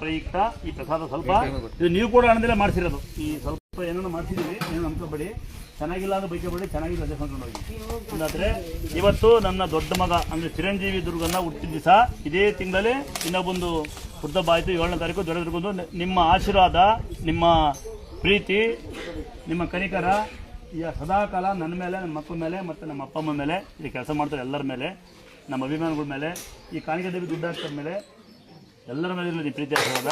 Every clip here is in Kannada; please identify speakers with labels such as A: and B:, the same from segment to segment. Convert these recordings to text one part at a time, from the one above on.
A: ಪ್ರಯುಕ್ತ ಈ ಪ್ರಸಾದ ಸ್ವಲ್ಪ ಇದು ನೀವು ಕೂಡ ಹಣದಲ್ಲೇ ಮಾಡಿಸಿರೋದು. ಈ ಸ್ವಲ್ಪ ಏನೋ ಮಾಡಿಸಿದ್ದೀವಿ, ಏನು ಅನ್ಕೋಬೇಡಿ. ಚೆನ್ನಾಗಿಲ್ಲ ಅಂದ್ರೆ ಬೈಕಬೇಡಿ, ಚೆನ್ನಾಗಿಲ್ಲ ಅದೇ ಹೊಂದ್ಕೊಂಡು ಹೋಗಿ. ಇಲ್ಲಾಂದರೆ ಇವತ್ತು ನನ್ನ ದೊಡ್ಡ ಮಗ ಅಂದರೆ ಚಿರಂಜೀವಿ ದುರ್ಗನ್ನ ಹುಟ್ಟಿದ ದಿವಸ ಇದೇ ತಿಂಗಳಲ್ಲಿ ಇನ್ನೊಬ್ಬೊಂದು ಹುಟ್ಟುಹಬ್ಬ ಆಯಿತು. 7ನೇ ತಾರೀಕು ದೊಡ್ಡದುರ್ಗೊಂದು. ನಿಮ್ಮ ಆಶೀರ್ವಾದ, ನಿಮ್ಮ ಪ್ರೀತಿ, ನಿಮ್ಮ ಕನಿಕರ ಈಗ ಸದಾಕಾಲ ನನ್ನ ಮೇಲೆ, ನನ್ನ ಮಕ್ಕಳ ಮೇಲೆ ಮತ್ತು ನಮ್ಮ ಅಪ್ಪ ಅಮ್ಮ ಮೇಲೆ, ಇಲ್ಲಿ ಕೆಲಸ ಮಾಡ್ತಾರೆ ಎಲ್ಲರ ಮೇಲೆ, ನಮ್ಮ ಅಭಿಮಾನಿಗಳ ಮೇಲೆ, ಈ ಕಾಣಿಕೆ ದೇವಿ ದುಡ್ಡು ಹಾಕ್ತದ ಮೇಲೆ ಎಲ್ಲರ ಮೇಲೆ ಇರಲಿ ಪ್ರೀತಿ ಆಶೀರ್ವಾದ.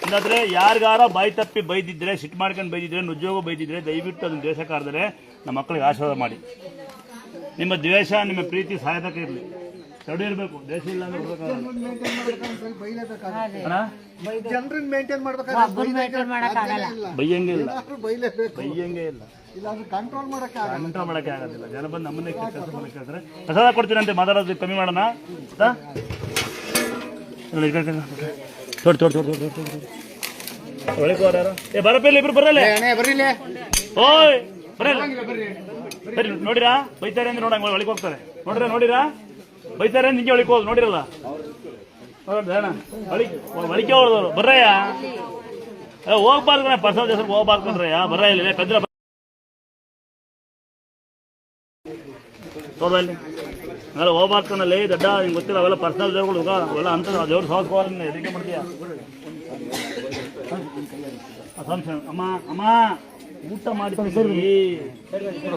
A: ಇಲ್ಲಾಂದರೆ ಯಾರಿಗಾರ ಬಾಯಿ ತಪ್ಪಿ ಬೈದಿದ್ರೆ, ಸಿಟ್ಟು ಮಾಡ್ಕೊಂಡು ಬೈದಿದ್ರೆ, ನುಜ್ಜೋಗ ಬೈದಿದ್ರೆ ದಯವಿಟ್ಟು ಅದನ್ನು ದ್ವೇಷ ಕಾರದರೆ ನಮ್ಮ ಮಕ್ಕಳಿಗೆ ಆಶೀರ್ವಾದ ಮಾಡಿ. ನಿಮ್ಮ ದ್ವೇಷ, ನಿಮ್ಮ ಪ್ರೀತಿ ಸಹಾಯಕ ಇರಲಿ, ತಡೆ ಇರಬೇಕು. ದ್ವೇಷ ಇಲ್ಲ ಅಂದ್ರೆ ಬೈಯಂಗೆ ಇಲ್ಲ, ಬೈಯಂಗೆ ಇಲ್ಲ, ಕಂಟ್ರೋಲ್ ಮಾಡೋಕ್ಕೆ ಆಗೋದಿಲ್ಲ. ಜನ ಬಂದು ನಮ್ಮನ್ನೇ ಕೆಲಸ ಮಾಡಕ್ಕೆ ಹೇಳ್ತಾರೆ. ಪ್ರಸಾದ ಕೊಡ್ತೀನಂತೆ, ಮಾತಾಡೋದು ಕಮ್ಮಿ ಮಾಡೋಣ. ಬರಪ್ಪ ಇಲ್ಲಿ, ಇಬ್ರು ಬರಲ್ಲ. ಓಯ್ ಬರ್ರಿ, ನೋಡಿರಾ ಬೈತಾರೆ ಅಂದ್ರೆ ನೋಡಂಗ ಒಳಗೆ ಹೋಗ್ತಾರೆ. ನೋಡಿರಾ ಬೈತಾರೆ ನಿಂಗೆ ಒಳಗೆ ಹೋದ್ ನೋಡಿರಲ್ಲ. ಒಳಿಕೆ ಹೊಡೆದವ್ರು ಬರ್ರಯ್ಯ, ಹೋಗ್ಬಾರ್ದು ಪ್ರಸಾದ ಹೆಸರು ಹೋಗ್ಬಾರ್ಕೊಂಡ್ರಯ್ಯ. ಬರ್ರ ಇಲ್ಲಿ ಪೆದ್ರ ತೋದಲ್ಲಿ ಅವೆಲ್ಲ ಹೋಗ್ಬಾರ್ಕನಲ್ಲಿ ದಡ್ಡ. ನಿಂಗೆ ಗೊತ್ತಿಲ್ಲ ಅವೆಲ್ಲ ಪರ್ಸನಲ್ ದೇವ್ರುಗಳು, ಅವೆಲ್ಲ ಅಂತ ದೇವ್ರ ಸೋಸ್ಕೋవాలి. ಎದಕ್ಕೆ ಮಾಡ್ತೀಯ? ಅಮ್ಮ ಅಮ್ಮ ಊಟ ಮಾಡಿ ಇಲ್ಲ,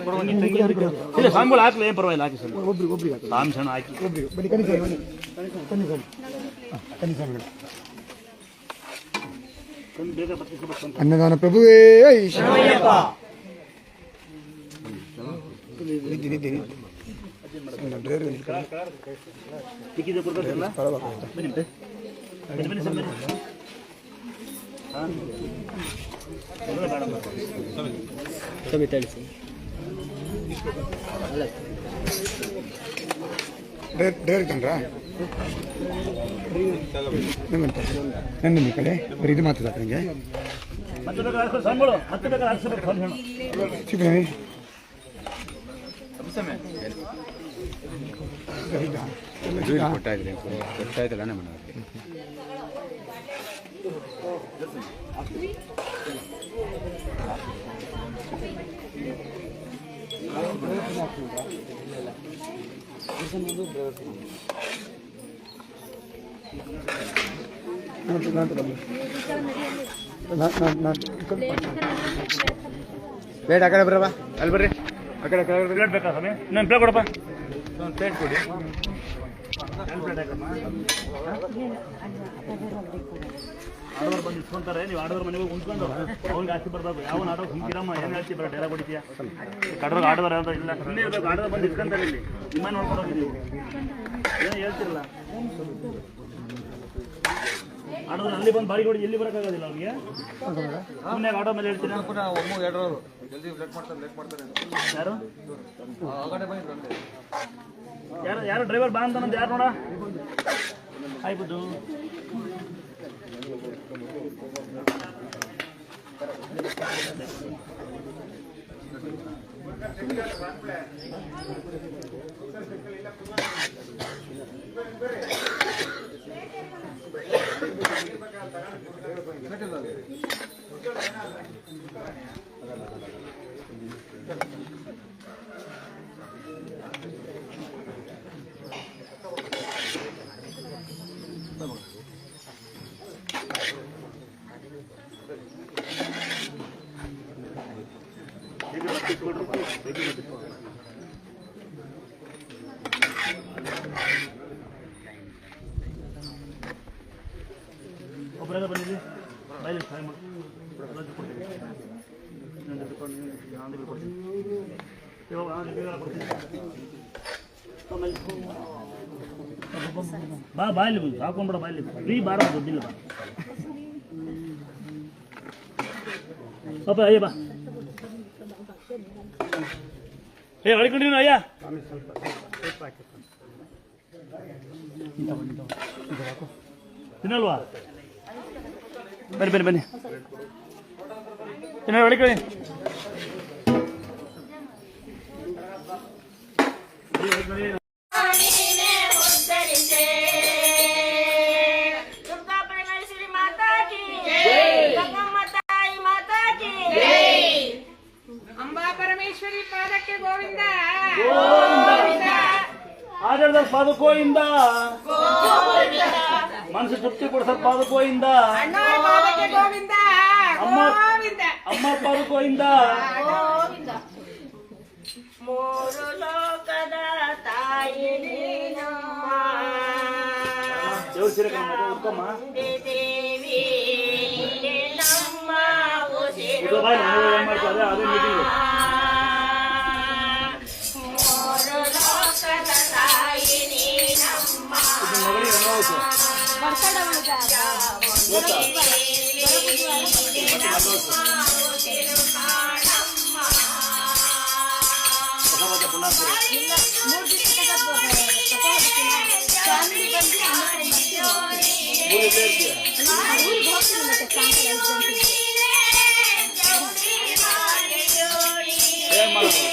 A: ಸ್ವಾಮಿಗಳು ಹಾಕ್ಲಿ, ಏನು ಪರವಾಗಿಲ್ಲ, ಹಾಕಿ ಸರ್. ಸಾಂಶನ ಹಾಕಿ
B: ಅನ್ನದಾನ ಪ್ರಭುವೇ ಡೈರಿ ತಂದ್ರಾ ನನ್ನ ಈ ಕಡೆ ಬರೀ ಇದು ಮಾತಾಡ ನನಗೆ
C: ಗೊತ್ತಾಯ್ತಲ್ಲ ನಮ್ಮ ಪ್ಲೇಟ್ ಆ ಕಡೆ ಬರಪ್ಪ, ಅಲ್ಲಿ ಬರ್ರಿ, ಆ ಕಡೆ ಪ್ಲೇಟ್ ಬೇಕಾ ಸ್ವಾಮಿ? ಇನ್ನೊಂದು ಪ್ಲೇಟ್ ಕೊಡಪ್ಪ, ಒಂದು ಪ್ಲೇಟ್ ಕೊಡಿ. ಆಡೋರು ಬಂದು ಇಸ್ಕೊಂತಾರೆ, ನೀವು ಆಡೋದ್ರ ಮನೆಗೆ ಉಂಟ್ಕೊಂಡು ಅವ್ನಿಗೆ ಆಸ್ತಿ ಬರ್ಬೇಕು. ಯಾವ ಆಡೋ ಸುಮ್ಕಿರಮ್ಮ, ಏನು ಹೇಳ್ತೀವಿ ಬರ ಡೈಲಾಗ್ ಹೊಡಿತೀಯ? ಕಡ್ರೋಗ ಆಡೋರ ಅಂತ ಇಲ್ಲ, ಸುಮ್ಮನೆ ಇರಬೇಕು. ಆಡೋದ್ರ ಬಂದು ಇಸ್ಕೊಂತಾರೆ, ಇಲ್ಲಿ ನಿಮ್ಮ ನೋಡ್ಕೊಂಡು ಹೋಗಿ ನೀವು ಏನು ಹೇಳ್ತಿರಲ್ಲ. ಆಡೋದ್ರ ಅಲ್ಲಿ ಬಂದು ಬಾರಿ ಹೊಡಿ, ಎಲ್ಲಿ ಬರೋಕ್ಕಾಗೋದಿಲ್ಲ ಅವ್ನಿಗೆ. ಸುಮ್ಮನೆ ಆಡೋ ಮೇಲೆ ಹೇಳ್ತೀನಿ. ಯಾರು ಯಾರು ಡ್ರೈವರ್ ಬಾ ಅಂತ ನಮ್ದು ಯಾರು ನೋಡ ಆಯ್ಬೋದು. ಒಬ್ಬರಾಗ ಬಂದಿದ್ವಿ ಬಾಯಲ್ಲಿ ಸಹಾಯ ಮಾಡಿ ಬಾ ಬಾಯಲ್ಲಿ ಬಂದು ಹಾಕೊಂಡ್ಬಿಡ, ಬಾಯಲ್ಲಿ ಫ್ರೀ ಬಾರ ದುಡ್ಡಿಲ್ಲ ಬಾ ಪಾಪ. ಅಯ್ಯ ಬಾ, ಏ ಹೊಳ್ಕೊಂಡಿನ ಅಯ್ಯ, ತಿನ್ನಲ್ವಾ? ಬನ್ನಿ ಬನ್ನಿ ಬನ್ನಿ, ತಿನ್ನ ಹೊಳಿಕೊಳ್ಳಿ.
A: ಮಾತಾಡಿದ ಪಾದಕೋಯಿಂದ ಮನಸ್ಸು ತೃಪ್ತಿ ಕೊಡ್ಸಕ್ ಪಾದಕೋಯಿಂದ ಅಮ್ಮ ಅಮ್ಮ ಪಾದಕೋಯಿಂದ
D: ಮೂರು ಲೋಕದ ತಾಯಿ ನೀನಮ್ಮ
A: ದೇವ್ರ ಸೀರೆ ಉಟ್ಕೊಮ್ಮ
D: ದೇವಿ ನಮ್ಮ ಉಸಿರು
A: ಮಾಡ್ತಾರೆ ಅದೇ ಮೀಟಿಂಗ್
D: ಮೂರು ಲೋಕದ ತಾಯಿ ನೀನಮ್ಮ
A: ಮಗಳಿಗೆ ಏನ್ ಮಾಡೋದು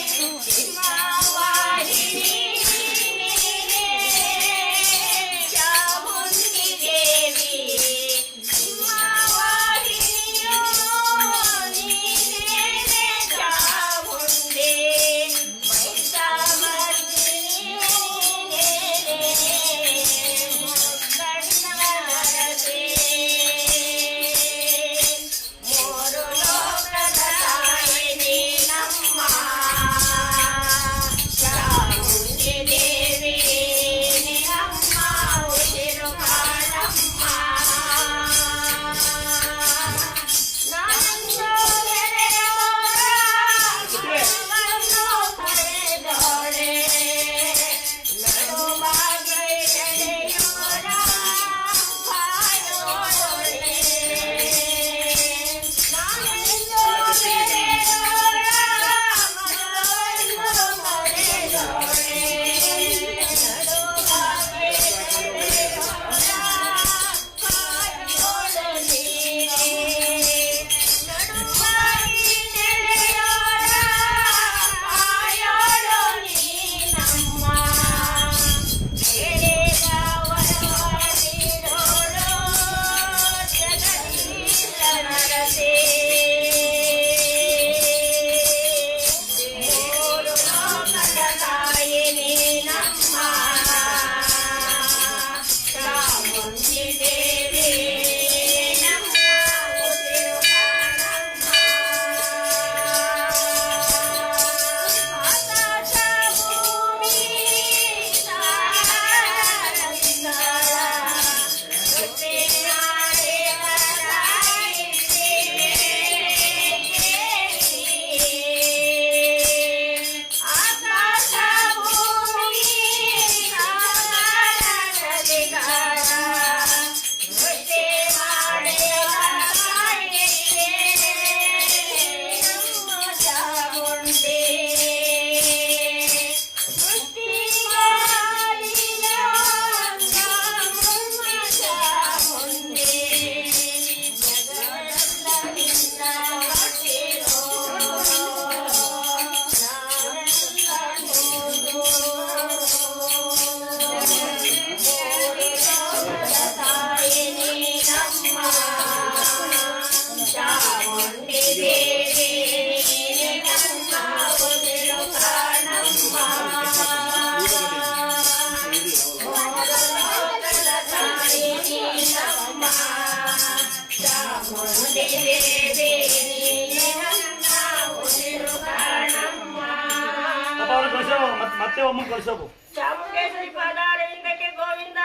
A: ಮತ್ತೆ ಒಮ್ಮೆ ಕಳಿಸೋಕು.
D: ಚಾಮುಂಡೇಶ್ವರಿ ಪಾದಾರವಿಂದಕ್ಕೆ ಗೋವಿಂದ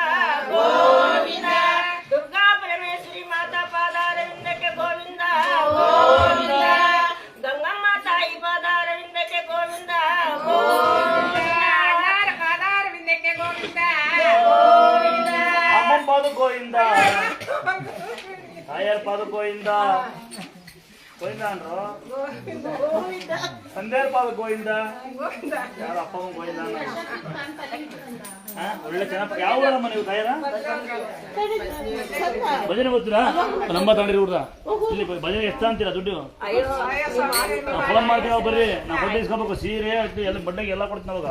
D: ಗೋವಿಂದ. ದುರ್ಗಾ ಪರಮೇಶ್ವರಿ ಮಾತಾ ಪಾದಾರವಿಂದಕ್ಕೆ ಗೋವಿಂದ ಗೋವಿಂದ. ಗಂಗಮ್ಮ ತಾಯಿ ಪಾದಾರವಿಂದಕ್ಕೆ ಗೋವಿಂದ ಗೋವಿಂದ. ಅಣ್ಣಾರ ಪಾದಾರವಿಂದಕ್ಕೆ ಗೋವಿಂದ ಗೋವಿಂದ.
A: ಅಮ್ಮನ ಪಾದ ಗೋವಿಂದ, ತಾಯಾರ ಪಾದ ಗೋವಿಂದ ಗೋವಿಂದ ಅಂದ್ರು. ತಂದೆಯರ ಪಾದ ಗೋವಿಂದ, ಯಾರ ಅಪ್ಪ ಗೋವಿಂದ ಒಳ್ಳೆ ಚೆನ್ನಾಗಿ. ಯಾವ ಊರಮ್ಮ ನೀವು ತಾಯಾರ? ಭಜನೆ ಗೊತ್ತೀರಾ? ನಮ್ಮ ತಂಡ್ರಿ ಹುಡ್ದ ಇಲ್ಲಿ ಭಜನೆ ಎಷ್ಟ ಅಂತೀರಾ ದುಡ್ಡು? ಫೋನ್ ಮಾಡ್ತೀವಿ ಬರ್ರಿ, ನಾವು ಬಡ್ಡೆ ಇಸ್ಕೋಬೇಕು. ಸೀರೆ ಎಲ್ಲ ಬಡ್ಡೆಗೆ ಎಲ್ಲ ಕೊಡ್ತೀನಿ ಅವಾಗ.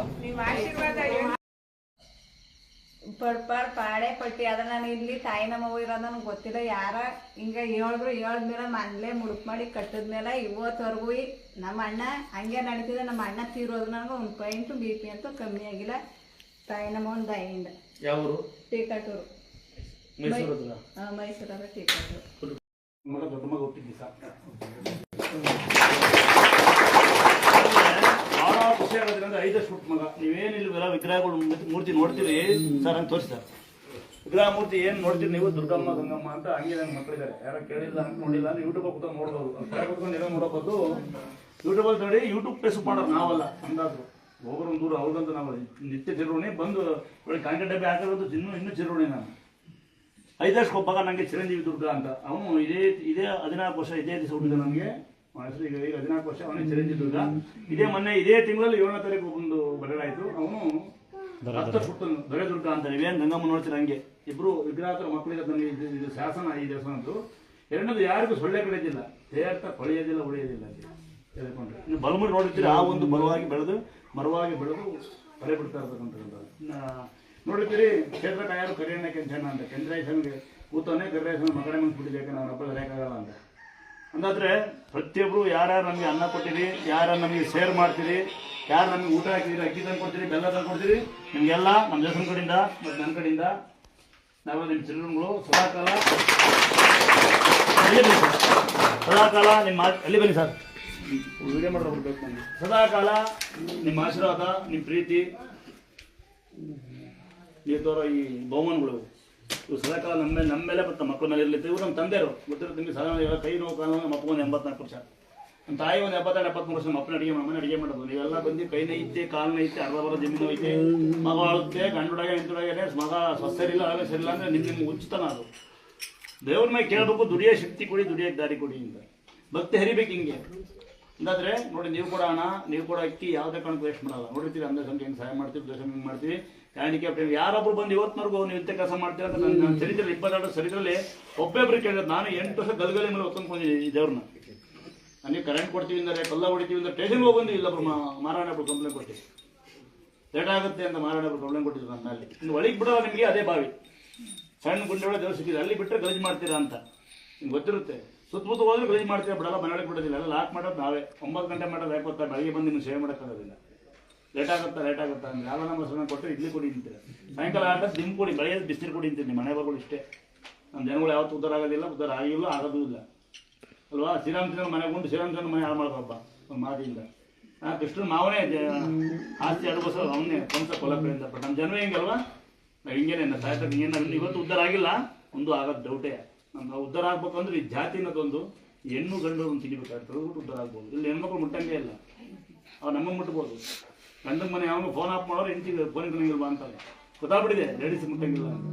E: ಪಡ್ಪಾಡ್ ಪಾಡೆ ಪಟ್ಟಿ ಅದ. ನಾನು ಇಲ್ಲಿ ತಾಯಿ ನಮ್ಮವ್ವ ಇರೋದು ನನಗೆ ಗೊತ್ತಿಲ್ಲ. ಯಾರ ಹಿಂಗೆ ಹೇಳಿದ್ರು, ಹೇಳಿದ್ಮೇಲೆ ಮನೇಲೆ ಮುಡುಕ್ ಮಾಡಿ ಕಟ್ಟಿದ್ಮೇಲೆ ಇವತ್ತವರೆಗೂ ನಮ್ಮ ಅಣ್ಣ ಹಂಗೆ ನಡೀತಿದೆ. ನಮ್ಮ ಅಣ್ಣ ತೀರೋದು ನನಗೆ 1 ಪಾಯಿಂಟು BP ಅಂತೂ ಕಮ್ಮಿ ಆಗಿಲ್ಲ. ತಾಯಿ ನಮ್ಮವನ್ ದಯಿಂದ
A: ಯಾವ ಊರು?
E: ಟೀಕಟೂರು.
A: ಮೈಸೂರು ಹತ್ರ.
E: ಮೈಸೂರಾಗ ಟೀಕಟೂರು.
A: ಮಗ ದೊಡ್ಡ ಮಗ ಹುಟ್ಟಿದ್ದಿ ಸಾಕು. ಬಹಳ ಖುಷಿ ಆಗೋದ್ರಿಂದ 5 ವರ್ಷ ಹುಟ್ಟು ಮಗ. ನೀವೇನಿಲ್ವೆಲ್ಲ ವಿಗ್ರಹಗಳು ಮೂರ್ತಿ ನೋಡ್ತೀರಿ ಸರ್ ಅಂತ ತೋರಿಸಿ ಸರ್. ವಿಗ್ರಹ ಮೂರ್ತಿ ಏನು ನೋಡ್ತೀರಿ ನೀವು, ದುರ್ಗಮ್ಮ ಗಂಗಮ್ಮ ಅಂತ ಹಂಗೆ ನಂಗೆ ಮಕ್ಕಳಿದ್ದಾರೆ. ಯಾರೋ ಕೇಳಿಲ್ಲ ಅಂತ ನೋಡಿಲ್ಲ, ಯೂಟ್ಯೂಬ್ ಕೂತ್ಕೊಂಡು ನೋಡ್ಬೋದು. ಕೂತ್ಕೊಂಡು ಏನೋ ನೋಡೋದು ಯೂಟ್ಯೂಬಲ್ಲಿ ನೋಡಿ, ಯೂಟ್ಯೂಬ್ ಫೇಸ್ಬುಕ್ ಮಾಡೋರು ನಾವಲ್ಲ. ಅಂದಾದ್ರು ಹೋಗೋರು ದೂರ ಅವ್ರಿಗಂತೂ ನಾವು ನಿತ್ಯ ಚಿರುಣಿ ಬಂದು ಒಳ್ಳೆ ಕಾಂಟ್ಯಾಕ್ಟ್ ಡಬ್ಬೆ ಹಾಕಿರೋದು ಇನ್ನೂ ಚಿರುಣಿ ನಾನು. 5 ವರ್ಷಕ್ಕೆ ಒಬ್ಬ ನನಗೆ ಚಿರಂಜೀವಿ ದುರ್ಗ ಅಂತ. ಅವನು ಇದೇ 14 ವರ್ಷ ಇದೇ ದಿವಸ ಹುಟ್ಟಿದ ನನಗೆ. ಈಗ 14 ವರ್ಷ ಅವನೇ ಚಿರಂಜೀವಿ ದುರ್ಗ. ಇದೇ ತಿಂಗಳಲ್ಲಿ 7ನೇ ತಾರೀಕು ಒಂದು ಬರಡೇ ಆಯಿತು. ಅವನು 10 ವರ್ಷ ಹುಟ್ಟನು ದೊರೆ ದುರ್ಗ ಅಂತ. ನೀವೇನು ಗಂಗಮ್ಮ ನೋಡ್ತೀರ ಹಂಗೆ ಇಬ್ರು ವಿಗ್ರಹತರ ಮಕ್ಕಳಿಗೆ ನನಗೆ ಇದು ಶಾಸನ ಈ ದೇವಸ್ಥಾನದ್ದು. ಎರಡನೇದು ಯಾರಿಗೂ ಸೊಳ್ಳೆ ಕಡಿಯೋದಿಲ್ಲ, ತೇರ್ತ ಕೊಳೆಯೋದಿಲ್ಲ, ಉಳಿಯೋದಿಲ್ಲ ಅಂತ ಹೇಳ್ಕೊಂಡ್ರೆ. ನೀವು ಬಲಮುರಿ ನೋಡಿರ್ತೀರಿ, ಆ ಒಂದು ಮರವಾಗಿ ಬೆಳೆದು ಕರೆ ಬಿಡ್ತಾ ಇರ್ತಕ್ಕಂಥದ್ದು ನೋಡಿರ್ತೀರಿ. ಕ್ಷೇತ್ರ ಯಾರು ಕರಿಯಣ್ಣ ಕೆಂಚಣ್ಣ ಅಂತ. ಕೆಂದ್ರಾಯಸ್ವಾಮಿಗೆ ಕೂತವನೇ ಕರಿರಾಯಸ್ವಾಮಿ ಮಗನೇ ಮುಗಿಸ್ಬಿಟ್ಟಿದೆ, ನಾವು ಹಬ್ಬ ಕರೆಯೋಕ್ಕಾಗಲ್ಲ ಅಂತ. ಅಂದಾದ್ರೆ ಪ್ರತಿಯೊಬ್ಬರು ಯಾರ್ಯಾರು ನಮಗೆ ಅನ್ನ ಕೊಟ್ಟಿರಿ, ಯಾರು ನಮಗೆ ಶೇರ್ ಮಾಡ್ತೀರಿ, ಯಾರು ನಮಗೆ ಊಟ ಹಾಕಿದಿರಿ, ಅಕ್ಕಿ ತಂದು ಕೊಡ್ತೀರಿ, ಬೆಲ್ಲ ತಂದು ಕೊಡ್ತೀರಿ, ನಿಮಗೆಲ್ಲ ನಮ್ಮ ದೇವಸ್ಥಾನ ಕಡೆಯಿಂದ ಮತ್ತು ನನ್ನ ಕಡೆಯಿಂದ ನಾವೆಲ್ಲ ನಿಮ್ಮ ಚಿಲ್ಡ್ರನ್ಗಳು ಸದಾಕಾಲ ನಿಮ್ಮ ಅಲ್ಲಿ ಬನ್ನಿ ಸರ್, ವಿಡಿಯೋ ಮಾಡೋದು ಬೇಕು ನನಗೆ. ಸದಾಕಾಲ ನಿಮ್ಮ ಆಶೀರ್ವಾದ, ನಿಮ್ಮ ಪ್ರೀತಿ, ನೀವು ತೋರೋ ಈ ಬಹುಮಾನಗಳು ಇವು ಸದಾಕಾಲ ನಮ್ಮ ಮೇಲೆ ಮತ್ತು ಮಕ್ಕಳ ಮೇಲೆ ಇರಲಿತ್ತು. ಇವರು ನಮ್ಮ ತಂದೆಯವರು ಗೊತ್ತಿರುತ್ತೆ ನಿಮಗೆ. ಸಾಧಾರಣ ಕೈ ನೋವು ಕಾಲ ನಮ್ಮ ಅಪ್ಪ ಒಂದು 84 ವರ್ಷ, ನಮ್ಮ ತಾಯಿ ಒಂದು 72-73 ವರ್ಷ. ನಮ್ಮ ಅಪ್ಪನ ಅಡುಗೆ ಮಾಡೋದು. ನೀವೆಲ್ಲ ಬಂದು ಕೈ ನೈತೆ, ಕಾಲು ನೈತೆ, ಅರ್ಧ ಜಮೀನು ಐತೆ, ಮಗ ಆಳುತ್ತೆ, ಗಂಡುಡಾಗೆ ನಿಂತುಡಾಗೆ ಮಗ ಸರಿಲ್ಲ ಆಗಲೇ ಸರಿಲ್ಲ ಅಂದರೆ ನಿಮ್ಮ ಉಚಿತನ ಅದು. ದೇವ್ರ ಮೇಲೆ ಕೇಳಬೇಕು, ದುಡಿಯೋ ಶಕ್ತಿ ಕೊಡಿ, ದುಡಿಯೋಕ್ಕೆ ದಾರಿ ಕೊಡಿ ಅಂತ ಭಕ್ತಿ ಹರಿಬೇಕು ಹಿಂಗೆ. ಇಲ್ಲಾಂದರೆ ನೋಡಿ, ನೀವು ಕೂಡ ಹಣ, ನೀವು ಕೂಡ ಅಕ್ಕಿ ಯಾವುದೇ ಕಾರಣಕ್ಕೂ ವೇಸ್ಟ್ ಮಾಡಲ್ಲ. ನೋಡಿರ್ತೀವಿ ಅಂಧ ಸಂಖ್ಯೆ ಹೆಂಗೆ ಸಹಾಯ ಮಾಡ್ತೀವಿ, ದೇಶ ಹೆಂಗೆ ಮಾಡ್ತೀವಿ. ಹ್ಯಾಂಡಿಕ್ಯಾಪ್ ಯಾರೊಬ್ರು ಬಂದು ಇವತ್ತಿನವರೆಗೂ ನೀವು ಇಂಥ ಕೆಲಸ ಮಾಡ್ತೀರ ಅಂತ ನನ್ನ ಚರಿತ್ರೆ 22 ಚರಿತ್ರೆಯಲ್ಲಿ ಒಬ್ಬೊಬ್ಬರು ಕೇಳಿದ್ರೆ. ನಾನು 8 ವರ್ಷ ಗದಗಲಿ ಮೇಲೆ ಹೊತ್ಕೊಂಡ್ಕೊಂಡಿದ್ದೀನಿ ಈ ದೇವ್ರನ್ನ. ನನಗೆ ಕರೆಂಟ್ ಕೊಡ್ತೀವಿ ಅಂದರೆ, ಕಲ್ಲ ಹೊಡಿತೀವಿ ಅಂದರೆ ಸ್ಟೇಷನ್ಗೆ ಹೋಗಿ ಬಂದು ಇಲ್ಲೊಬ್ರು ಮಾರಾಯಣಬ್ರು ಕಂಪ್ಲೇಂಟ್ ಕೊಟ್ಟು ಲೇಟ್ ಆಗುತ್ತೆ ಅಂತ ಮಾರಾಯಣಬ್ರು ಕಂಪ್ಲೇಂಟ್ ಕೊಟ್ಟಿದ್ರು ನನ್ನ ಅಲ್ಲಿ. ಇನ್ನು ಒಳಗೆ ಬಿಡೋ ನಿಮಗೆ ಅದೇ ಬಾವಿ, ಸಣ್ಣ ಗುಂಡೆ ಒಳಗೆ ದೇವ್ರು ಸಿಕ್ಕಿದೆ, ಅಲ್ಲಿ ಬಿಟ್ಟರೆ ಗಲೀಜು ಮಾಡ್ತೀರಾ ಅಂತ ನಿಮ್ಗೆ ಗೊತ್ತಿರುತ್ತೆ. ಸುತ್ತಮುತ್ತ ಹೋದ್ರೆ ಗಲೀಜು ಮಾಡ್ತೀರಾ, ಬಿಡಲ್ಲ, ಮನೆಯೊಳಗೆ ಬಿಡೋದಿಲ್ಲ. ಎಲ್ಲ ಲಾಕ್ ಮಾಡೋದು ನಾವೇ. 9 ಗಂಟೆ ಮಾಡೋದು ಯಾಕೆ ಗೊತ್ತಾ, ಬೆಳಗ್ಗೆ ಬಂದು ನಿಮ್ಗೆ ಸೇವೆ ಮಾಡೋಕ್ಕಾಗೋದಿಲ್ಲ. ಲೇಟ್ ಆಗುತ್ತಾ ಅಂದ್ರೆ ಯಾವ ನಮ್ಮ ಹೆಸರನ್ನ ಕೊಟ್ಟು ಇಡ್ಲಿ ಕೊಡಿ ಅಂತೀರ, ಸಾಯಂಕಾಲ ಆಟ ದಿಮ್ ಕೊಡಿ, ಬೆಳೆಯೋದು ಬಿಸಿಲು ಕೊಡಿ ಅಂತೀರಿ. ನಿಮ್ಮ ಮನೆ ಬರ್ಗಳು ಇಷ್ಟೇ. ನಮ್ಮ ಜನಗಳು ಯಾವತ್ತೂ ಉದ್ದಾರ ಆಗೋದಿಲ್ಲ, ಉದ್ದಾರ ಆಗಿಲ್ಲ, ಆಗೋದೂ ಇಲ್ಲ ಅಲ್ವಾ. ಶ್ರೀರಾಮಚಂದ್ರ ಮನೆ ಉಂಟು, ಶ್ರೀರಾಮಚಂದ್ರ ಮನೆ ಹಾಳು ಮಾಡ್ಕೊಬ್ಬ ಒಂದು ಮಾತಿಂದ. ಕೃಷ್ಣನ ಮಾವನೇ ಆಸ್ತಿ ಅಡುಗೋಸ ಅವನ್ನೇ ಕೊಂಸ ಕೊಲಕಡೆಯಿಂದ. ಬಟ್ ನಮ್ಮ ಜನವೇ ಹಿಂಗಲ್ವಾ, ನಾವು ಹಿಂಗೇನೆ ಸಾಯ್ತಾರೆ. ಹಿಂಗೇನು ಇವತ್ತು ಉದ್ದಾರ ಆಗಿಲ್ಲ, ಒಂದು ಆಗೋದು ಡೌಟೇ. ನಾವು ಉದ್ದಾರ ಆಗ್ಬೇಕು ಅಂದ್ರೆ ಈ ಜಾತಿ ಅನ್ನೋದೊಂದು ಹೆಣ್ಣು ಗಂಡು ಒಂದು ತೆಗಿಬೇಕಾಗ್ತದೆ, ಉದ್ದಾರ ಆಗ್ಬೋದು. ಇಲ್ಲಿ ಹೆಣ್ಮಕ್ಳು ಮುಟ್ಟಂಗೆ ಇಲ್ಲ, ಅವ್ರು ನಮಗೆ ಮುಟ್ಬೋದು. ಗಂಡನ ಮನೆ ಅವನು ಫೋನ್ ಆಫ್ ಮಾಡೋರು ಹೆಂಡ್ತಿಗೆ ಫೋನ್ ಇಟ್ಕೊಂಡಿಲ್ವಾ ಅಂತಾರೆ. ಗೊತ್ತಾಗ್ಬಿಟ್ಟಿದೆ ಲೇಡೀಸ್ ಮುಟ್ಟಂಗಿಲ್ಲ ಅಂತ.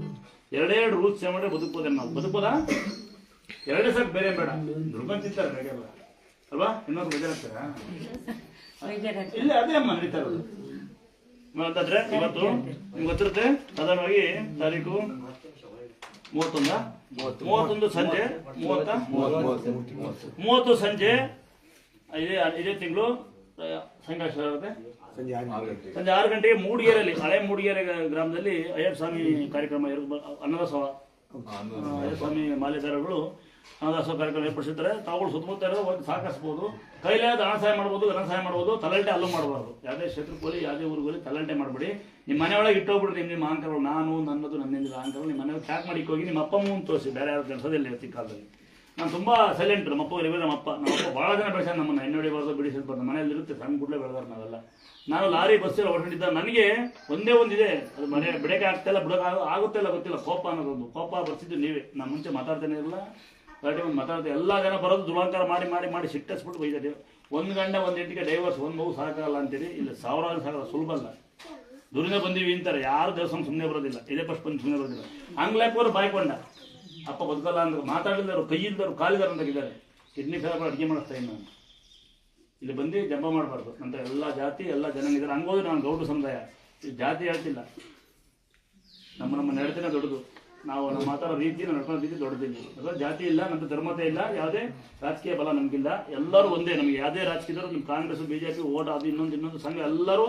A: 2 ರೂಲ್ಸ್ ಸೇವ್ ಮಾಡಿ ಬದುಕ್ಬೋದೇ. ನಾವು ಬದುಕ್ಬೋದಾ? 2 ಸಾಕು, ಬೇರೆ ಬೇಡ. ದುರ್ಗಂತಿರ್ತಾರೆ ಬೇಗೆಲ್ಲ ಅಲ್ವಾ. ಇನ್ನೊಂದು ಬೇಜಾರಾಗ್ತಾರ ಇಲ್ಲ, ಅದೇ ಅಮ್ಮ ನಡೀತಾ ಇರೋದು. ಅಂತಂದ್ರೆ ಇವತ್ತು ನಿಮ್ಗೆ ಗೊತ್ತಿರುತ್ತೆ, ಸಾಧಾರಣವಾಗಿ ತಾರೀಕು 31 ಸಂಜೆ 30 ಸಂಜೆ ಇದೇ ತಿಂಗಳು ಸಂಘರ್ಷ ಆಗುತ್ತೆ. ಸಂಜೆ 6 ಗಂಟೆಗೆ ಮೂಡಿಗೆರೆಯಲ್ಲಿ, ಹಳೆ ಮೂಡಿಗೆರೆ ಗ್ರಾಮದಲ್ಲಿ ಅಯ್ಯಪ್ಪ ಸ್ವಾಮಿ ಕಾರ್ಯಕ್ರಮ, ಅನ್ನದಾಸೋಹ, ಅಯ್ಯಪ್ಪ ಸ್ವಾಮಿ ಮಾಲೆದಾರಗಳು ಅನ್ನದಾಸೋಹ ಕಾರ್ಯಕ್ರಮ ಏರ್ಪಡಿಸಿರ್ತಾರೆ. ತಾವುಗಳು ಸುತ್ತಮುತ್ತ ಇರೋದು ಒಂದು ಸಹಕರಿಸ್ಬೋದು. ಕೈಲಾದ ಹಣ ಸಹಾಯ ಮಾಡ್ಬೋದು, ಧನ ಸಹಾಯ ಮಾಡ್ಬೋದು. ತಲಂಟೆ ಅಲ್ಲೂ ಮಾಡಬಾರ್ದು. ಯಾವುದೇ ಕ್ಷೇತ್ರಕ್ಕೆ ಹೋಗಿ, ಯಾವುದೇ ಊರಿಗೆ ಹೋಗಿ ತಲಂಟೆ ಮಾಡಬೇಡಿ. ನಿಮ್ಮ ಮನೆಯೊಳಗೆ ಇಟ್ಟೋಗ್ಬಿಡ್ರಿ ನಿಮ್ಮ ಅಹಂಕಾರಗಳು. ನಾನು ನನ್ನದು ನನ್ನಿಂದ ಅಹಂಕಾರಗಳು ನಿಮ್ಮ ಮನೆಯೊಳಗೆ ಪ್ಯಾಕ್ ಮಾಡಿ ಹೋಗಿ ನಿಮ್ಮ ಅಪ್ಪ ಅಮ್ಮನ ತೋರಿಸಿ. ಬೇರೆ ಯಾರು ಕೆಲಸದಲ್ಲಿ ಇರ್ತಿ ಕಾಲದಲ್ಲಿ. ನಾನು ತುಂಬ ಸೈಲೆಂಟ್. ನಮ್ಮಪ್ಪ ನಮ್ಮಪ್ಪ ಭಾಳ ಜನ ಬೆಳೆಸ ನಮ್ಮನ್ನು ಎಣ್ಣೆ ಹೊಡಿಬಾರ್ದು, ಬಿಡಿಸಿರ್ಬಾರ್ದು. ಮನೆಯಲ್ಲಿ ಇರುತ್ತೆ, ಸಣ್ಣ ಗುಡ್ಲೆ ಬೆಳೆದಾರೆ ನಾವೆಲ್ಲ. ನಾನು ಲಾರಿ ಬಸ್ಸಲ್ಲಿ ಹೊರಟಿದ್ದ. ನನಗೆ ಒಂದಿದೆ, ಅದು ಮನೆ ಬಿಡಕ್ಕೆ ಆಗ್ತಾಯಿಲ್ಲ, ಆಗುತ್ತೆ ಇಲ್ಲ ಗೊತ್ತಿಲ್ಲ. ಕೋಪ ಅನ್ನೋದೊಂದು ಕೋಪ ಬರ್ತಿದ್ದು ನೀವೇ. ನಾನು ಮುಂಚೆ ಮಾತಾಡ್ತಾನೆ ಇರಲ್ಲ, ಗಾಡಿ ಒಂದು ಮಾತಾಡ್ತೀವಿ. ಎಲ್ಲ ಜನ ಬರೋದು ದುರಹಂಕಾರ ಮಾಡಿ ಸಿಟ್ಟಿಸ್ಬಿಟ್ಟು ಬೈತಾರೆ. 1 ಗಂಟೆ 1 ಹೆಂಟಿಗೆ ಡೈವರ್ಸ್, 1 ಮಗು ಸಾಕಾಗಲ್ಲ ಅಂತೀರಿ. ಇಲ್ಲಿ 1000 ಸಾಕಲ್ಲ, ಸುಲಭ ಅಲ್ಲ. ದೂರಿಂದ ಬಂದೀವಿ ಅಂತಾರೆ. ಯಾರು ದೇವಸ್ಥಾನ ಸುಮ್ಮನೆ ಬರೋದಿಲ್ಲ, ಇದೇ ಫಸ್ಟ್ ಬಂದು ಸುಮ್ಮನೆ ಬರೋದಿಲ್ಲ. ಹಂಗ್ಲಾಕೋರು ಬಾಯ್ಕೊಂಡ ಅಪ್ಪ ಬದುಕಲ್ಲ ಅಂದ್ರೆ, ಮಾತಾಡಿದವರು, ಕೈ ಇಲ್ದವರು, ಕಾಲಿದಾರ ಅಂತಾಗಿದ್ದಾರೆ. ಕಿಡ್ನಿ ಫೇಲ್ ಅಡುಗೆ ಮಾಡಿಸ್ತಾ ಇನ್ನು ನಾನು ಇಲ್ಲಿ ಬಂದು ಜಂಬ ಮಾಡಬಾರ್ದು ಅಂತ. ಎಲ್ಲ ಜಾತಿ, ಎಲ್ಲ ಜನಾಂಗ ಇದ್ದಾರೆ. ಹಂಗೋದು ನಾನು ಗೌಡ ಸಮುದಾಯ, ಈ ಜಾತಿ ಹೇಳ್ತಿಲ್ಲ. ನಮ್ಮ ನಡತೆನೇ ದೊಡ್ಡದು. ನಾವು ನಮ್ಮ ಮಾತಾಡೋ ರೀತಿ, ನಡ್ಕೊಳ್ಳೋ ರೀತಿ ದೊಡ್ಡದಿಲ್ಲ. ಅಲ್ಲ ಜಾತಿ ಇಲ್ಲ, ನಮ್ಮ ಧರ್ಮತೆ ಇಲ್ಲ, ಯಾವುದೇ ರಾಜಕೀಯ ಬಲ ನಮಗಿಲ್ಲ. ಎಲ್ಲರೂ ಒಂದೇ. ನಮಗೆ ಯಾವುದೇ ರಾಜಕೀಯದವರು, ನಿಮ್ಮ ಕಾಂಗ್ರೆಸ್, BJP, ಓಟ್, ಅದು ಇನ್ನೊಂದು ಸಂಘ, ಎಲ್ಲರೂ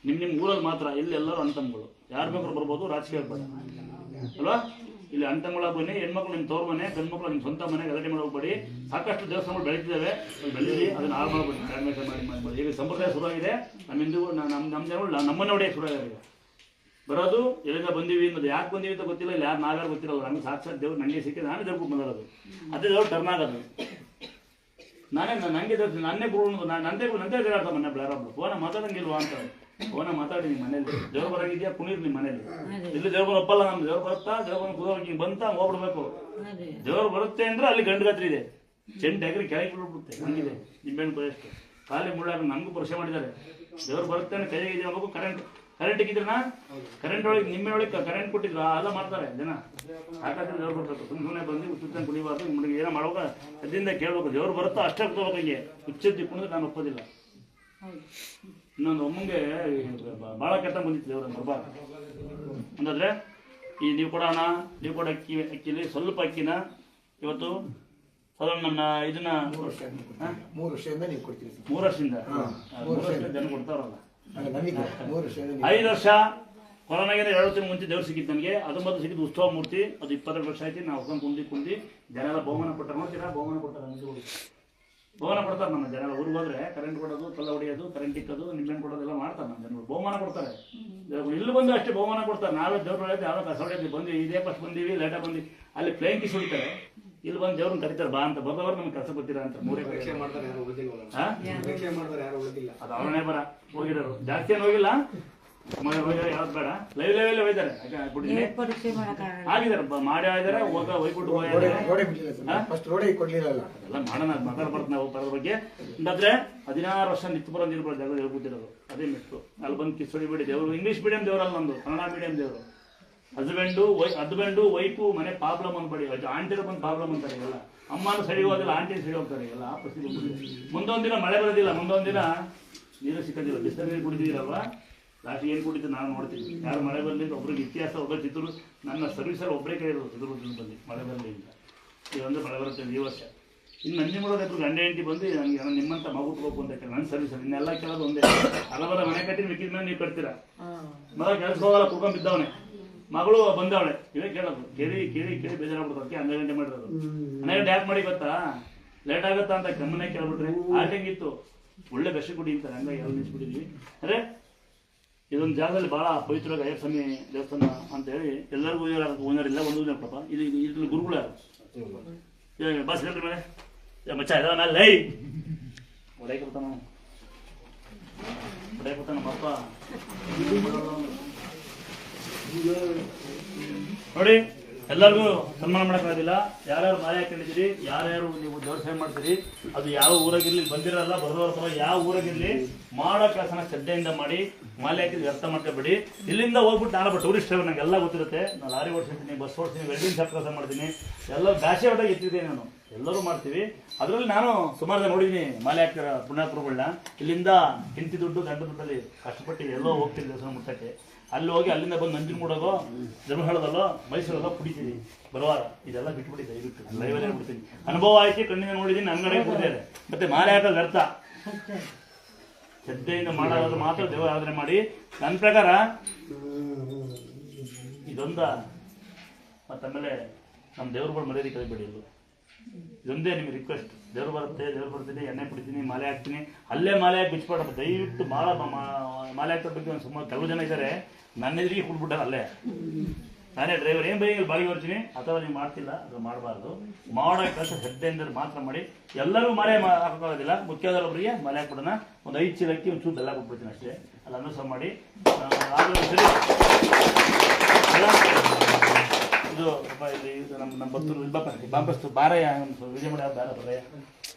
A: ನಿಮ್ಮ ಊರಲ್ಲಿ ಮಾತ್ರ. ಇಲ್ಲಿ ಎಲ್ಲರೂ ಅಣ್ತಮ್ಮಗಳು. ಯಾರು ಬೇಕಾದ್ರೂ ಬರ್ಬೋದು, ರಾಜಕೀಯ ಬೇಡ ಅಲ್ವಾ. ಇಲ್ಲಿ ಅಣ್ತಮ್ಮಗಳ ಬನ್ನಿ. ಹೆಣ್ಮಕ್ಳು ನಿಮ್ಮ ತೋರ್ ಮನೆ, ಗಂಡ್ಮಕ್ಳು ನಿಮ್ಮ ಸ್ವಂತ ಮನೆ, ಗಲಾಟೆ ಮಾಡೋಗ್ಬೇಡಿ. ಸಾಕಷ್ಟು ದೇವಸ್ಥಾನಗಳು ಬೆಳೀತಿದ್ದಾವೆ, ಬೆಳೀಲಿ. ಅದನ್ನು ಹಾಳು ಮಾಡಬೇಡಿ, ಮಾಡಿ. ಈಗ ಸಂಪ್ರದಾಯ ಶುರುವಾಗಿದೆ. ನಮ್ಮ ಹಿಂದೂ, ನಮ್ಮ ಜನಗಳು ನಮ್ಮನ್ನ ಹೊಡೆಯೋಕೆ ಶುರುವಾಗಿದೆ. ಬರೋದು ಎಲ್ಲಿಂದ ಬಂದೀವಿ ಅನ್ನೋದು, ಯಾಕೆ ಬಂದೀವಿ ಅಂತ ಗೊತ್ತಿಲ್ಲ, ಇಲ್ಲಿ ಯಾರು ನಾವ್ಯಾರು ಗೊತ್ತಿರಲ್ಲ. ನಮ್ಗೆ ಸಾಕ್ಷಾತ್ ದೇವ್ರು ನನಗೆ ಸಿಕ್ಕಿದೆ, ನಾನೇ ದೇವ್ರು ಬಂದಿರೋದು. ಅದೇ ದೇವ್ರು ಟರ್ನ್ ಆಗೋದು. ನನಗೆ ನನ್ನೇ ಗುರು ನಂದೇ ಹೇಳ್ತಾ ಮೊನ್ನೆ ಬ್ಲಾರಬ್ಳು ಫೋನ ಮಾತಾಡಂಗಿಲ್ವಾ ಅಂತ. ಫೋನ ಮಾತಾಡಿ ನಿಮ್ಮ ಮನೇಲಿ ದೇವ್ರು ಬರಂಗಿದ್ಯಾ, ಕುಣೀರ್ ನಿಮ್ಮ ಮನೇಲಿ. ಇಲ್ಲಿ ದೇವ್ರು ಒಪ್ಪಲ್ಲ, ನಮ್ದು ದೇವ್ರು ಬರುತ್ತಾ, ದೇವ್ರ ಕುದೋಗಿ ಬಂತ ಹೋಗ್ಬಿಡ್ಬೇಕು. ದೇವ್ರು ಬರುತ್ತೆ ಅಂದ್ರೆ ಅಲ್ಲಿ ಗಂಡು ಗಾತ್ರಿ ಇದೆ, ಚೆಂಡು ಎಗರಿ ಕೆಳಗೆ ಬಿಡ್ಬಿಡುತ್ತೆ, ಹಂಗಿದೆ ನಿಂಬೆಹಣ್ಣು ಕೊಯ್ಯಷ್ಟು. ಖಾಲಿ ಮುಳ್ಳಾಗ ನಮಗೂ ಪರೀಕ್ಷೆ ಮಾಡಿದ್ದಾರೆ. ದೇವ್ರು ಬರುತ್ತೆ ಅಂದ್ರೆ ಕೈಗೆ ಇದೆ ಹೋಗ್ಬೇಕು. ಕರೆಂಟ್ ಇಕ್ಕಿದ್ರನ ಕರೆಂಟ್ ಒಳಗೆ ನಿಮ್ಮೆ ಒಳಗೆ ಕರೆಂಟ್ ಕೊಟ್ಟಿದ್ರು, ಎಲ್ಲ ಮಾಡ್ತಾರೆ ಜನ. ಹಾಗಾದ್ರೆ ದೇವ್ರು ಬರ್ಬೇಕು. ಸುಮ್ಮನೆ ಬಂದು ಹುಚ್ಚುತ್ತಂಗೆ ಕುಡಿಬಾರ್ದು. ನಿಮ್ಗೆ ಏನೋ ಮಾಡುವಾಗ ಅದರಿಂದ ಕೇಳ್ಬೇಕು, ದೇವ್ರು ಬರುತ್ತೋ ಅಷ್ಟೇ ಕೂತ್ಕೋಬೇಕು. ಹಂಗೆ ಹುಚ್ಚೆತ್ತಿ ಕುಣಿದ್ರೆ ನಾನು ಒಪ್ಪೋದಿಲ್ಲ. ಇನ್ನೊಂದು ಒಮ್ಮಂಗೆ ಭಾಳ ಕೆಟ್ಟ ಬಂದಿತ್ತು ದೇವ್ರ ಬರಬಾರ್ದು ಅಂತಂದ್ರೆ ಈ ನೀವು ಕೊಡೋಣ, ನೀವು ಕೊಡೋ ಅಕ್ಕಿಲಿ ಸ್ವಲ್ಪ ಅಕ್ಕಿನ ಇವತ್ತು ಸಾಧಾರಣ ನನ್ನ ಇದನ್ನ
B: 3 ವರ್ಷದಿಂದ ನೀವು ಕೊಡ್ತೀವಿ.
A: 3 ವರ್ಷದಿಂದ 3 ವರ್ಷ ಜನ ಕೊಡ್ತಾರಲ್ಲ.
B: 5
A: ವರ್ಷ ಕೊರೋನಾಗಿಂದ 2 ತಿಂಗಳು ಮುಂಚೆ ದೇವ್ರು ಸಿಕ್ಕಿತ್ತು ನನಗೆ. ಅದು ಮೊದಲು ಸಿಕ್ಕಿದ್ದು ಉತ್ಸವ ಮೂರ್ತಿ, ಅದು 22 ವರ್ಷ ಆಯ್ತು. ನಾವು ಹೊತ್ಕೊಂಡು ಕುಂದಿ ಜನ ಎಲ್ಲ ಬಹುಮಾನ ಕೊಟ್ಟಾರೆ. ನೋಡ್ತೀರಾ, ಬಹುಮಾನ ಕೊಡ್ತಾರೆ, ಬಹುಮಾನ ಕೊಡ್ತಾರೆ. ನಮ್ಮ ಜನ ಊರಿಗೆ ಹೋದ್ರೆ ಕರೆಂಟ್ ಕೊಡೋದು, ಕಲ್ಲ ಹೊಡೆಯೋದು, ಕರೆಂಟ್ ಇಕ್ಕೋದು, ನಿಂಬೆಹಣ್ಣು ಕೊಡೋದೆಲ್ಲ ಮಾಡ್ತಾರೆ. ನಮ್ಮ ಜನಗಳು ಬಹುಮಾನ ಕೊಡ್ತಾರೆ. ಇಲ್ಲಿ ಬಂದು ಅಷ್ಟೇ ಬಹುಮಾನ ಕೊಡ್ತಾರೆ. ನಾವೇ ದೇವ್ರು ಹೊಡೆಯೋದು ಯಾರೋ ಕಸ ಹೊಡೆಯೋದು ಬಂದು ಇದೇ ಫಸ್ಟ್ ಬಂದೀವಿ, ಲೇಟಾಗಿ ಬಂದು ಅಲ್ಲಿ ಪ್ಲೇನ್ ಕಿಸ್ ಹೊಡಿತಾರೆ. ಇಲ್ಲಿ ಬಂದು ದೇವ್ರನ್ನ ಕರೀತಾರೆ, ಬಾ ಅಂತ. ಬರೋದವ್ರು ನಮ್ಗೆ ಕೆಲಸ ಗೊತ್ತಿರ ಅಂತ. 3 ಅದು ಅವನೇ ಬರ ಹೋಗಿರೋರು ಜಾಸ್ತಿ ಏನು ಹೋಗಿಲ್ಲ, ಯಾವ್ದು ಬೇಡ. ಲೈವ್ ಹೋಗಿದ್ದಾರೆ ಆಗಿದ್ದಾರೆ, ಮಾಡಿ ಆಗಿದ್ದಾರೆ, ಹೋಗ್ಬಿಟ್ಟು ಎಲ್ಲ ಮಾಡೋಣ. ಮಾತಾಡ್ಬಾರ್ದು ನಾವು ಬರೋದ್ರ ಬಗ್ಗೆ. ಅಂದಾದ್ರೆ 16 ವರ್ಷ ನಿತ್ತು ಬರೋದಿರ್ಬೋದು ಜಾಗ ಹೇಳ್ಬಿಟ್ಟಿರೋದು. ಅದೇ ಮಿಟ್ಟು ಅಲ್ಲಿ ಬಂದು ಕಿಸ್ ಹೊಡಿಬೇಡಿ. ದೇವರು ಇಂಗ್ಲೀಷ್ ಮೀಡಿಯಂ ದೇವರಲ್ಲ, ನಮ್ದು ಕನ್ನಡ ಮೀಡಿಯಂ ದೇವರು. ಹಸ್ಬೆಂಡು ವೈಫು ಮನೆ ಪ್ರಾಬ್ಲಮ್ ಅನ್ಬೇಡಿ. ಆಂಟಿರ ಬಂದು ಪ್ರಾಬ್ಲಮ್ ಅಂತಾರೆ ಎಲ್ಲ. ಅಮ್ಮನ ಸರಿ ಹೋದಿಲ್ಲ, ಆಂಟಿ ಸರಿ ಹೋಗ್ತಾರೆ ಎಲ್ಲ. ಆ ಪರಿಸ್ಥಿತಿ ಮುಂದೊಂದು ದಿನ ಮಳೆ ಬರೋದಿಲ್ಲ, ಮುಂದೊಂದು ದಿನ ನೀರು ಸಿಕ್ಕೋದಿಲ್ಲ. ಬಿಸಿಲು ನೀರು ಕುಡಿದಿರಲ್ವಾ, ಲಾಸ್ಟ್ ಏನು ಕುಡಿತು ನಾನು ನೋಡ್ತೀನಿ. ಯಾರು ಮಳೆ ಬರಲಿ ಒಬ್ರಿಗೆ ಇತಿಹಾಸ ಒಬ್ಬರು ಚಿತ್ರರು ನನ್ನ ಸರ್ವಿಸಲ್ಲಿ ಒಬ್ಬರೇ ಕೈ ಇರೋದು ಚಿತ್ರದುರ್ಗದಿಂದ ಬಂದು ಮಳೆ ಬರಲಿ ಅಂತ. ಇದೊಂದು ಮಳೆ ಬರುತ್ತೆ ಈ ವರ್ಷ. ಇನ್ನು ನಂಜನಗೂಡು ಗಂಡ ಹೆಂಡತಿ ಬಂದು ನನಗೆ ನಿಮ್ಮಂತ ಮಗು ಹೋಗ್ಬೇಕು ಅಂತ ಕೇಳಿ ನನ್ನ ಸರ್ವಿಸಲ್ಲಿ. ಇನ್ನೆಲ್ಲ ಕೇಳೋದು ಒಂದೇ, ಹಲವರ ಮನೆ ಕಟ್ಟಿ ಮಿಕ್ಕಿದ ಮೇಲೆ ನೀವು ಕಟ್ತೀರಾ. ಮಗ ಕೆಲಸ ಹೋಗಲ್ಲ, ಕುಡ್ಕೊಂಡು ಬಿದ್ದವನೆ. ಮಗಳು ಬಂದವಳೆ, ಇವೇ ಕೇಳೋದು. ಕೇಳಿ ಬೇಜಾರಾಗ್ಬಿಡ್ತು. 12 ಗಂಟೆ ಮಾಡಿರೋದು. 12 ಗಂಟೆ ಯಾಕೆ ಮಾಡಿ ಗೊತ್ತಾ, ಲೇಟ್ ಆಗುತ್ತಾ ಅಂತ ಕಮ್ಮನೆ ಕೇಳ್ಬಿಟ್ರೆ. ಆಟಂಗಿತ್ತು, ಒಳ್ಳೆ ಬೆಸ್ಟ್ ಕುಡಿ ಅಂತಾರೆ. ಹಂಗಾಗಿ ಎಲ್ಲ ನಿಲ್ಸ್ಬಿಟ್ಟಿದ್ವಿ. ಅಂದರೆ ಇದೊಂದು ಜಾಗದಲ್ಲಿ ಭಾಳ ಪವಿತ್ರವಾಗಿ ಅಯ್ಯಪ್ಪ ಸ್ವಾಮಿ ದೇವಸ್ಥಾನ ಅಂತ ಹೇಳಿ ಎಲ್ಲರಿಗೂ ಓನರಿಲ್ಲ, ಒಂದು ಪಾಪ. ಇದು ಗುರುಗಳು ಯಾರು ಬಸ್ ಹೇಳ್ರಿ ಮೇಲೆ ಮಚ್ಚ ಇದ ಮೇಲೆ ಲೈ ಹೊಡೆಯಕರ್ತಾನ ಪಾಪ. ನೋಡಿ, ಎಲ್ಲರಿಗೂ ಸನ್ಮಾನ ಮಾಡೋಕ್ಕಾಗೋದಿಲ್ಲ. ಯಾರ್ಯಾರು ಮಾಲೆ ಹಾಕೊಂಡಿದ್ದೀರಿ, ಯಾರ್ಯಾರು ನೀವು ದೇವ್ರ ಸೇವೆ ಮಾಡ್ತೀರಿ, ಅದು ಯಾವ ಊರಾಗಿರ್ಲಿ, ಬಂದಿರಲ್ಲ ಬರೋದ್ರ ಅಥವಾ ಯಾವ ಊರಾಗಿರ್ಲಿ, ಮಾಡೋ ಕೆಲಸನ ಶ್ರದ್ಧೆಯಿಂದ ಮಾಡಿ. ಮಾಲೆ ಹಾಕಿದ್ರೆ ವ್ಯರ್ಥ ಮಾಡ್ಕೊಬೇಡಿ. ಇಲ್ಲಿಂದ ಹೋಗ್ಬಿಟ್ಟು ನಾನೊಬ್ಬ ಟೂರಿಸ್ಟ್ ಡ್ರೈವರ್, ನನಗೆಲ್ಲ ಗೊತ್ತಿರುತ್ತೆ. ನಾನು ಲಾರಿ ಓಡಿಸ್ತೀನಿ, ಬಸ್ ಓಡಿಸ್ತೀನಿ, ವೆಲ್ಡಿಂಗ್ ಶಾಪ್ ಕೆಲಸ ಮಾಡ್ತೀನಿ. ಎಲ್ಲ ಬ್ಯಾಸೆ ಹೊಡೆಗೆ ಎತ್ತಿದ್ದೀನಿ ನಾನು. ಎಲ್ಲರೂ ಮಾಡ್ತೀವಿ. ಅದರಲ್ಲಿ ನಾನು ಸುಮಾರು ಜನ ನೋಡಿದ್ದೀನಿ ಮಾಲೆ ಹಾಕ್ತಿರೋ ಪುಣ್ಯಾತ್ಮಗಳನ್ನ. ಇಲ್ಲಿಂದ ಹೆಂಡತಿ ದುಡ್ಡು ಗಂಡ ದುಡ್ಡಲ್ಲಿ ಕಷ್ಟಪಟ್ಟು ಎಲ್ಲೋ ಹೋಗ್ತೀನಿ ದೇವಸ್ಥಾನ ಮುಟ್ಟಕ್ಕೆ. ಅಲ್ಲಿ ಹೋಗಿ ಅಲ್ಲಿಂದ ಬಂದು ನಂಜನಗೂಡೋ, ಧರ್ಮಸ್ಥಳದಲ್ಲೋ, ಮೈಸೂರಲ್ಲೋ ಕುಡಿತೀವಿ ಬರುವಾರ. ಇದೆಲ್ಲ ಬಿಟ್ಬಿಟ್ಟಿದ್ದೆ, ದಯವಿಟ್ಟು ಲೈವಲ್ಲೇ ಬಿಡ್ತೀನಿ. ಅನುಭವ ಆಯ್ತು, ಕಣ್ಣಿನ ನೋಡಿದ್ದೀನಿ, ಅಂಗಡಿ ಕೊಡ್ತೇನೆ. ಮತ್ತೆ ಮಾಲೆ ಹಾಕೋದು ವ್ಯರ್ಥ. ಶ್ರದ್ಧೆಯಿಂದ ಮಾಡೋದು ಮಾತ್ರ ದೇವರ ಆರಾಧನೆ ಮಾಡಿ. ನನ್ನ ಪ್ರಕಾರ ಇದೊಂದ. ಮತ್ತಮೇಲೆ ನಮ್ಮ ದೇವ್ರುಗಳು ಮರ್ಯಾದೆ ಕಲಿಬೇಡಿ. ಇದೊಂದೇ ನಿಮಗೆ ರಿಕ್ವೆಸ್ಟ್. ದೇವ್ರು ಬರುತ್ತೆ, ದೇವ್ರು ಬರ್ತೀನಿ, ಎಣ್ಣೆ ಕುಡಿತೀನಿ, ಮಾಲೆ ಹಾಕ್ತೀನಿ. ಅಲ್ಲೇ ಮಾಲೆ ಹಾಕಿ ಬಿಚ್ಬೇಡ. ದಯವಿಟ್ಟು ಭಾಳ ಮಾಲೆ ಹಾಕೋದ್ರ ಬಗ್ಗೆ ಒಂದು ಸುಮಾರು ಕೆಲವು ಜನ ಇದ್ದಾರೆ. ನನ್ನ ಎದುರಿಗೆ ಕುಡ್ಬಿಟ್ಟಾರೆ ಅಲ್ಲೇ. ನಾನೇ ಡ್ರೈವರ್, ಏನು ಬೈಯಲ್ಲಿ ಬಾಡಿಗೆ ಬರ್ತೀನಿ. ಅಥವಾ ನೀವು ಮಾಡ್ತಿಲ್ಲ, ಅದು ಮಾಡಬಾರ್ದು. ಮಾಡೋ ಕೆಲಸ ಶ್ರದ್ಧೆಯಿಂದ ಮಾತ್ರ ಮಾಡಿ. ಎಲ್ಲರೂ ಮಾಲೆ ಹಾಕೋಕ್ಕಾಗೋದಿಲ್ಲ. ಮುಖ್ಯವಾದವರಿಗೆ ಮಾಲೆ ಹಾಕ್ಬಿಡೋಣ. ಒಂದು 5 ಚೀಲಕ್ಕೆ ಒಂದು ಚೂರು ಬೆಲ್ಲ ಕೊಟ್ಬಿಡ್ತೀನಿ ಅಷ್ಟೇ. ಅದು ಅನುಸರ ಮಾಡಿ. ಸರಿ, ಇದು ಇದು ನಮ್ಮ ಬತ್ತೂರು ಬಾಂಪ್ಲಸ್ ಬಾರಯ್ಯ ವಿಜಯ ಮಾಡಿ ಬೇಡ ಬರಯ್ಯ.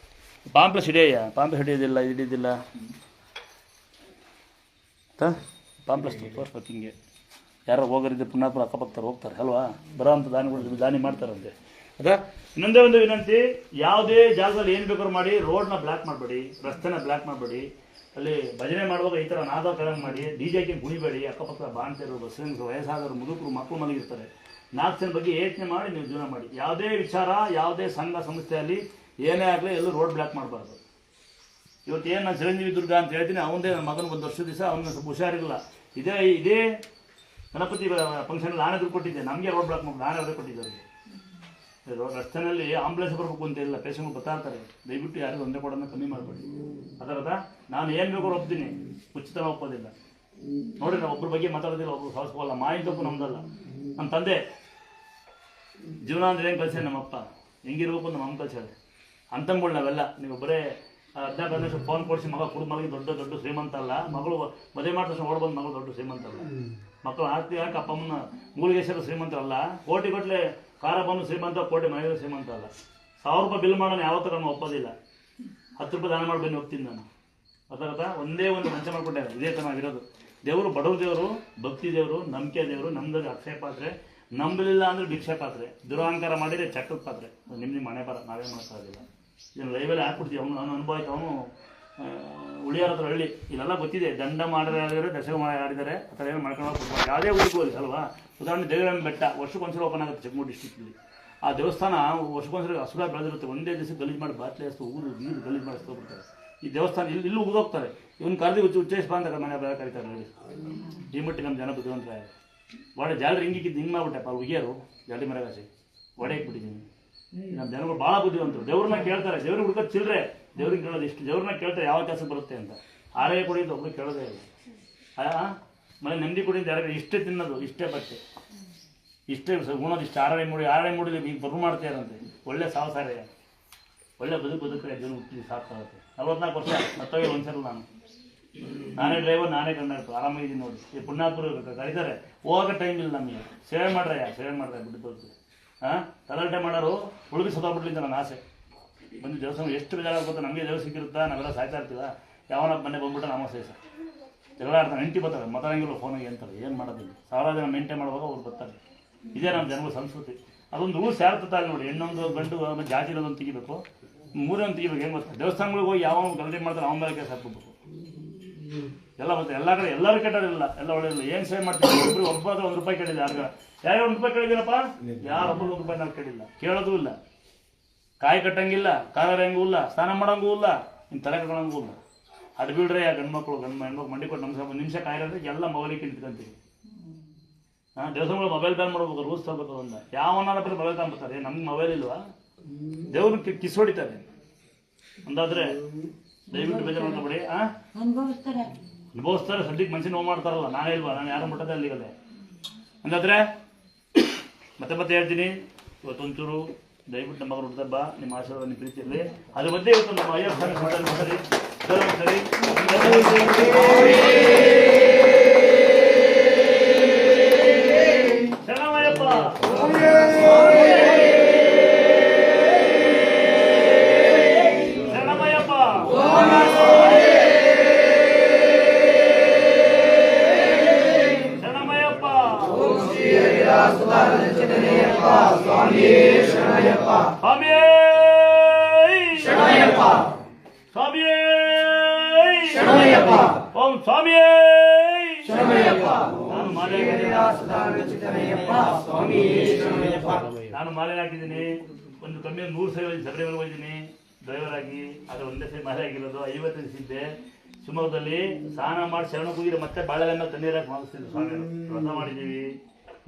A: ಪಾಂಪ್ಲಸ್ ಹಿಡಿಯಯ್ಯ. ಪಾಂಪ್ಲಸ್ ಹಿಡಿಯೋದಿಲ್ಲ, ಹಿಡಿಯೋದಿಲ್ಲ. ಪಾಂಪ್ಲಸ್ ತೋರಿಸ್ಬೇಕು. ಹಿಂಗೆ ಯಾರೋ ಹೋಗೋರಿದ್ದೆ ಪುಣ್ಯಾತ್ಮ ಅಕ್ಕಪಕ್ತಾರೆ ಹೋಗ್ತಾರೆ ಅಲ್ವಾ, ಬರೋ ಅಂಥ ದಾನಿ ಮಾಡ್ತಾರಂತೆ. ಅದ ಇನ್ನೊಂದೇ ಒಂದು ವಿನಂತಿ, ಯಾವುದೇ ಜಾಗದಲ್ಲಿ ಏನು ಬೇಕಾದ್ರೂ ಮಾಡಿ. ರೋಡ್ನ ಬ್ಲಾಕ್ ಮಾಡಬೇಡಿ, ರಸ್ತೆನ ಬ್ಲಾಕ್ ಮಾಡಬೇಡಿ. ಅಲ್ಲಿ ಭಜನೆ ಮಾಡುವಾಗ ಈ ಥರ ನಾದ ಕರಂಗ್ ಮಾಡಿ, ಡಿಜೆಗೆ ಗುಣಿಬೇಡಿ. ಅಕ್ಕಪಕ್ಕ ಬಾಣ್ತಿರು, ಬಸ್ಸಂಗರು, ವಯಸ್ಸಾದವರು, ಮುದುಕರು, ಮಕ್ಕಳು ಮಲಗಿರ್ತಾರೆ. 4 ಜನ ಬಗ್ಗೆ ಯೋಚನೆ ಮಾಡಿ ನೀವು ಜೀವನ ಮಾಡಿ. ಯಾವುದೇ ವಿಚಾರ, ಯಾವುದೇ ಸಂಘ ಸಂಸ್ಥೆಯಲ್ಲಿ ಏನೇ ಆಗಲಿ ಎಲ್ಲೂ ರೋಡ್ ಬ್ಲಾಕ್ ಮಾಡಬಾರ್ದು. ಇವತ್ತು ಏನು ನಾನು ಚಿರಂಜೀವಿ ದುರ್ಗ ಅಂತ ಹೇಳ್ತೀನಿ, ಅವನದೇ ನನ್ನ ಮಗನ ಒಂದು ವರ್ಷದ ದಿವಸ ಅವನ ಸ್ವಲ್ಪ ಹುಷಾರಿರಲಿಲ್ಲ. ಇದೇ ಗಣಪತಿ ಫಂಕ್ಷನ್ ನಾನೇ ದುಡ್ಡು ಕೊಟ್ಟಿದ್ದೆ. ನಮಗೆ ರೋಡ್ ಬ್ಲಾಕ್ ಮಾಡಿ ನಾನೇ ಅವರೇ ಕೊಟ್ಟಿದ್ದೆ. ರಸ್ತೆಯಲ್ಲಿ ಆಂಬುಲೆನ್ಸ್ ಬರಬೇಕು ಅಂತ ಇಲ್ಲ, ಪೇಷಂಟ್ ಬರ್ತಾ ಇರ್ತಾರೆ. ದಯವಿಟ್ಟು ಯಾರಿಗೂ ಒಂದೇ ಕೊಡೋದನ್ನ ಕಮ್ಮಿ ಮಾಡಬೇಡಿ. ಅದರದ ನಾನು ಏನು ಬೇಕಾದ್ರೂ ಒಪ್ತೀನಿ, ಉಚಿತ ಒಪ್ಪೋದಿಲ್ಲ. ನೋಡ್ರಿ ನಾವು ಒಬ್ಬರ ಬಗ್ಗೆ ಮಾತಾಡೋದಿಲ್ಲ, ಒಬ್ರು ಸಾಧಿಸ್ಕೋಲ್ಲ. ಮಾಹಿತಿ ತಪ್ಪು ನಮ್ದಲ್ಲ. ನಮ್ಮ ತಂದೆ ಜೀವನ ಅಂದ್ರೆ ಏನು ಕಲ್ಸ್ಯಾರ, ನಮ್ಮಪ್ಪ ಹೆಂಗಿರ್ಬೇಕು ನಮ್ಮ ಅಮ್ಮ ಕಲ್ಸ್ಯಾರ. ಅಂತಂಗಳು ನಾವೆಲ್ಲ ನೀವು ಬರೇ 14 ವರ್ಷ ಫೋನ್ ಕೊಡಿಸಿ ಮಗ ಕುಡಿದು ಮಗಳಿಗೆ ದೊಡ್ಡ ದೊಡ್ಡ ಶ್ರೀಮಂತ ಅಲ್ಲ. ಮಗಳು ಮದುವೆ ಮಾಡಿದ ತಕ್ಷಣ ಓಡ್ಬಂದು ಮಗಳು ದೊಡ್ಡ ಶ್ರೀಮಂತ ಅಲ್ಲ. ಮಕ್ಕಳು ಆಸ್ತಿ ಯಾಕೆ ಅಪ್ಪ ಅಮ್ಮನ ಮೂಲಿಗೇಶ್ವರ ಶ್ರೀಮಂತರಲ್ಲ. ಕೋಟಿ ಗಟ್ಟಲೆ ಕಾರ ಬಂದು ಶ್ರೀಮಂತ, ಕೋಟಿ ಮನೆಗೆ ಶ್ರೀಮಂತ ಅಲ್ಲ. 1000 ರೂಪಾಯಿ ಬಿಲ್ ಮಾಡೋಣ ಯಾವತ್ತೂ ನಾನು ಒಪ್ಪೋದಿಲ್ಲ. 10 ರೂಪಾಯಿ ದಾನ ಮಾಡಿ ಬನ್ನಿ ಹೋಗ್ತೀನಿ ನಾನು. ಗೊತ್ತಾಗತ್ತಾ? ಒಂದೇ ಒಂದು ಮಂಚ ಮಾಡ್ಕೊಟ್ಟೆ. ಇದೇ ಥರ ನಾವಿರೋದು. ದೇವರು ಬಡವ್ರ ದೇವರು, ಭಕ್ತಿ ದೇವರು, ನಂಬಿಕೆ ದೇವರು. ನಮ್ದು ಅಕ್ಷಯ ಪಾತ್ರೆ, ನಂಬಲಿಲ್ಲ ಅಂದ್ರೆ ಭಿಕ್ಷೆ ಪಾತ್ರೆ, ದುರಹಂಕಾರ ಮಾಡಿದರೆ ಚಟ್ಟದ ಪಾತ್ರೆ. ನಿಮ್ಮ ಮನೆ ಬರ ನಾವೇನು ಮಾಡ್ತಾ ಇದ್ದಿಲ್ಲ. ಇದನ್ನು ಲೈವಲ್ಲಿ ಹಾಕ್ಬಿಡ್ತೀವಿ. ಅವನು ಅನುಭವ ಆಯ್ತು. ಅವನು ಉಳಿಯಾರ ಹತ್ರ ಹಳ್ಳಿ ಇಲ್ಲೆಲ್ಲ ಗೊತ್ತಿದೆ. ದಂಡ ಮಾಡಿದ್ದಾರೆ, ದಶಕ ಮಾಡಿದ್ದಾರೆ, ಆ ಥರ ಏನು ಮಾಡ್ಕೊಂಡು ಹೋಗ್ಬೋದು. ಯಾವುದೇ ಊರಿಗೂ ಹೋಗಿ ಅಲ್ವಾ. ಉದಾಹರಣೆ ದೇವರಾಯನ ಬೆಟ್ಟ ವರ್ಷಕ್ಕೊಂದ್ಸಲ ಓಪನ್ ಆಗುತ್ತೆ ಚಿಕ್ಕಮಗಳೂರು ಡಿಸ್ಟ್ರಿಕ್ಟಲ್ಲಿ. ಆ ದೇವಸ್ಥಾನ ವರ್ಷಕ್ಕೊಂದ್ಸಲ ಹಸುರ ಬೆಳೆದಿರುತ್ತೆ. ಒಂದೇ ದಿವಸ ಗಲೀಜು ಮಾಡಿ ಬಾಟ್ಲಿ ಹಸ್ತು ಊರು ನೀರು ಗಲೀಜು ಮಾಡಿಸ್ಕೊಬಿಡ್ತಾರೆ. ಈ ದೇವಸ್ಥಾನ ಇಲ್ಲಿ ಉಗಿದೋಗ್ತಾರೆ. ಇವನು ಕರೆದು ಉಚ್ಚೇಸ್ ಬಂದಾಗ ಮನೆ ಬೇರೆ ಕರೀತಾರೆ ಹೇಳಿ. ಈ ಮಟ್ಟಿಗೆ ನಮ್ಮ ಜನ ಬುದ್ಧಿವಂತರ ಒಡೆ ಜಾಲರಿ ಹಿಂಗಿಕ್ಕಿದ್ದು ಹಿಂಗೆ ಮಾಡ್ಬಿಟ್ಟೆ ಉಗಿಯರು ಜಾಲಿ ಮರಗಾಸಿ ಒಡೆ ಇಟ್ಬಿಟ್ಟಿದ್ದೀನಿ. ನಮ್ಮ ಜನಗಳು ಭಾಳ ಬುದ್ಧಿವಂತರು. ದೇವ್ರನ್ನ ಕೇಳ್ತಾರೆ. ದೇವ್ರಿಗೆ ಹುಡ್ಕೋದು ಚಿಲ್ಲರೆ, ದೇವ್ರಿಗೆ ಕೇಳೋದು ಇಷ್ಟು. ದೇವ್ರನ್ನ ಕೇಳ್ತಾರೆ ಯಾವ ಕೆಲಸ ಬರುತ್ತೆ ಅಂತ. ಆರೋಗ್ಯ ಕೊಡಿದ್ದು ಒಬ್ಬರು ಕೇಳೋದೇ ಇಲ್ಲ. ಮನೆ ನೆಮ್ಮದಿ ಕೊಡಿದ್ದು ಯಾರು ಇಷ್ಟೇ ತಿನ್ನೋದು, ಇಷ್ಟೇ ಬಟ್ಟೆ, ಇಷ್ಟೇ ಉಣೋದು, ಇಷ್ಟು ಆರನೇ ಮೂಡಿಲಿ ಈಗ ಬರು ಮಾಡ್ತೀರಂತೆ. ಒಳ್ಳೆ ಸಾವಸಾರ, ಒಳ್ಳೆ ಬದುಕ್ರೆ ಜನ ಹುಟ್ಟಿ ಸಾಕಾಗುತ್ತೆ. 44 ವರ್ಷ ಮತ್ತೊಂದು ಒಂದ್ಸಲ ನಾನೇ ಡ್ರೈವರ್, ನಾನೇ ಕಂಡಕ್ಟರ್, ಆರಾಮಾಗಿದ್ದೀನಿ ನೋಡಿ. ಈ ಪುಣ್ಯಾತ್ಮರು ಕರೀತಾರೆ, ಹೋಗೋ ಟೈಮ್ ಇಲ್ಲ ನಮಗೆ. ಸೇವೆ ಮಾಡ್ರೆ ಬಿಟ್ಟು ತಲಾಟೆ ಮಾಡೋರು ಉಳಿದು ಸತ್ತೋಗ್ಬಿಡ್ಲಿಂದ ನನ್ನ ಆಸೆ. ಬಂದು ದೇವಸ್ಥಾನ ಎಷ್ಟು ಬೇಜಾರ ಆಗ್ಬೋದು. ನಮಗೆ ದೇವ ಸಿಕ್ಕಿರುತ್ತಾ, ನಾವೆಲ್ಲ ಸಾಯ್ತಾ ಇರ್ತೀವ. ಯಾವನ ಮನೆ ಬಂದ್ಬಿಟ್ಟು ನಮ್ಮ ಸೇಸ ಜಗಳ ಆಡ್ತಾರೆ. ಹೆಂಡತಿ ಬರ್ತಾರೆ, ಮಾತಾಡಂಗಿಲ್ಲ ಫೋನಿಗೆ ಅಂತಾರೆ. ಏನು ಮಾಡೋದಿಲ್ಲ. 1000 ಜನ ಮೇಂಟೈನ್ ಮಾಡುವಾಗ ಅವ್ರು ಬರ್ತಾರೆ. ಇದೇ ನಮ್ಮ ಜನಗಳ ಸಂಸ್ಕೃತಿ. ಅದೊಂದು ರೂಲ್ಸ್ ಯಾರು ತತ್ತಾರೆ ನೋಡಿ. ಹೆಣ್ಣೊಂದು ಗಂಡು ಜಾತಿರೋದೊಂದು ತೆಗಿಬೇಕು, 3 ತೆಗಿಬೇಕು. ಏನು ಗೊತ್ತಾ, ದೇವಸ್ಥಾನಗಳಿಗೆ ಹೋಗಿ ಯಾವ ಗಲಾಟೆ ಮಾಡ್ತಾರೆ ಅವನ ಮೇಲೆ ಕೆಲಸ ಹಾಕ್ಬಿಡ್ಬೇಕು. ಎಲ್ಲ ಮತ್ತೆ ಎಲ್ಲ ಕಡೆ ಎಲ್ಲರೂ ಕೆಟ್ಟೋದಿಲ್ಲ, ಎಲ್ಲ ಒಳ್ಳೆಯಲ್ಲ. ಏನು ಸೇವೆ ಮಾಡ್ತೀವಿ. ಒಬ್ಬರು 1 ರೂಪಾಯಿ ಕೇಳಿಲ್ಲ. ಯಾರು 1 ರೂಪಾಯಿ ಕೇಳಿದ್ದೀರಪ್ಪ? ಯಾರೊಬ್ಬರು 1 ರೂಪಾಯಿ ನಾವು ಕೇಳಿಲ್ಲ, ಕೇಳೋದು ಇಲ್ಲ. ಕಾಯಿ ಕಟ್ಟಂಗಿಲ್ಲ, ಕಾಲರ್ ಹೆಂಗೂ ಇಲ್ಲ, ಸ್ನಾನ ಮಾಡೋಂಗೂ ಇಲ್ಲ, ಇನ್ನು ತಲೆ ಕಟ್ಕೊಳ್ಳೋಂಗೂ ಇಲ್ಲ. ಅದು ಬಿಡ್ರೆ ಹೆಣ್ಮಕ್ಳು ಹೆಣ್ಮಕ್ಳು ಮಂಡಿ ಕೊಟ್ಟು ನಮ್ಗೆ 1 ನಿಮಿಷ ಕಾಯಿರೋದ್ರೆ ಎಲ್ಲ ಮೊಬೈಲಿಗೆ ನಿಂತ್ಕೊಂತೀವಿ. ದೇವಸ್ಥಾನಗಳು ಮೊಬೈಲ್ ಬ್ಯಾನ್ ಮಾಡ್ಬೇಕು, ರೂಲ್ಸ್ ತಗೋಬೇಕು. ಅಂದ ಯಾವನಾರ ಬರೀ ಮೊಬೈಲ್ ತಗೊಂಡ್ಬರ್ತಾರೆ. ನಮ್ಗೆ ಮೊಬೈಲ್ ಇಲ್ವಾ? ದೇವ್ರನ್ನ ಕಿಸ್ ಹೊಡಿತಾರೆ. ಅಂದಾದ್ರೆ ದಯವಿಟ್ಟು ಬೇಜಾರು ಮಾಡ್ಕೊಬೇಡಿ. ಅನುಭವಿಸ್ತಾರೆ. ಸದ್ಯಕ್ಕೆ ಮನುಷ್ಯನ ನೋವು ಮಾಡ್ತಾರಲ್ಲ. ನಾನೇ ಇಲ್ವಾ? ನಾನು ಯಾರು ಮುಟ್ಟದೆ ಅಲ್ಲಿಗಲ್ಲೇ. ಅಂದಾದ್ರೆ ಮತ್ತೆ ಹೇಳ್ತೀನಿ, ಇವತ್ತೊಂಚೂರು ದಯವಿಟ್ಟು ನಮ್ಮ ಮಗನ ಹುಟ್ಟದಬ್ಬ, ನಿಮ್ಮ ಆಶೀರ್ವಾದ, ನಿಮ್ಮ ಪ್ರೀತಿಯಲ್ಲಿ. ಅದ್ರ ಮಧ್ಯೆ ಇವತ್ತು ನಮ್ಮ ಅಯ್ಯಪ್ಪ ಸರಿ ಶರಣಮಯ್ಯಪ್ಪ. ಶರಣಮಯ್ಯಪ್ಪ. ಶರಣಮಯ್ಯಪ್ಪ. ಸ್ವಾಮಿಯೇ ಶರಣಮಯ್ಯಪ್ಪ. ಸ್ವಾಮಿಯೇ ಶರಣಮಯ್ಯಪ್ಪ. ಓಂ ಸ್ವಾಮಿಯೇ ಶರಣಮಯ್ಯಪ್ಪ. ನಾನು ಮಾಲೆ ಹಾಕಿದ್ದೀನಿ. ಒಂದು ಕಮ್ಮಿ 100 ಸರಿ ಶಬರಿಮಲೆ ಹೋಗಿದ್ದೀನಿ ಡ್ರೈವರ್ ಆಗಿ. ಅದು ಒಂದೇ ಸರಿ ಮಾಲೆ ಆಗಿರೋದು. 50 ದಿವಸಿದ್ದೆ ಶಿವಮೊಗ್ಗದಲ್ಲಿ. ಸ್ನಾನ ಮಾಡಿ ಶರಣ ಕೂಗಿದ್ರೆ ಮತ್ತೆ ಬಾಳೆಗನ್ನ ತಣ್ಣೀರಾಗಿ ಮಾಡಿಸ್ತಿದ್ದೆ. ಸ್ವಾಮಿ ವ್ರತ ಮಾಡಿದ್ದೀವಿ.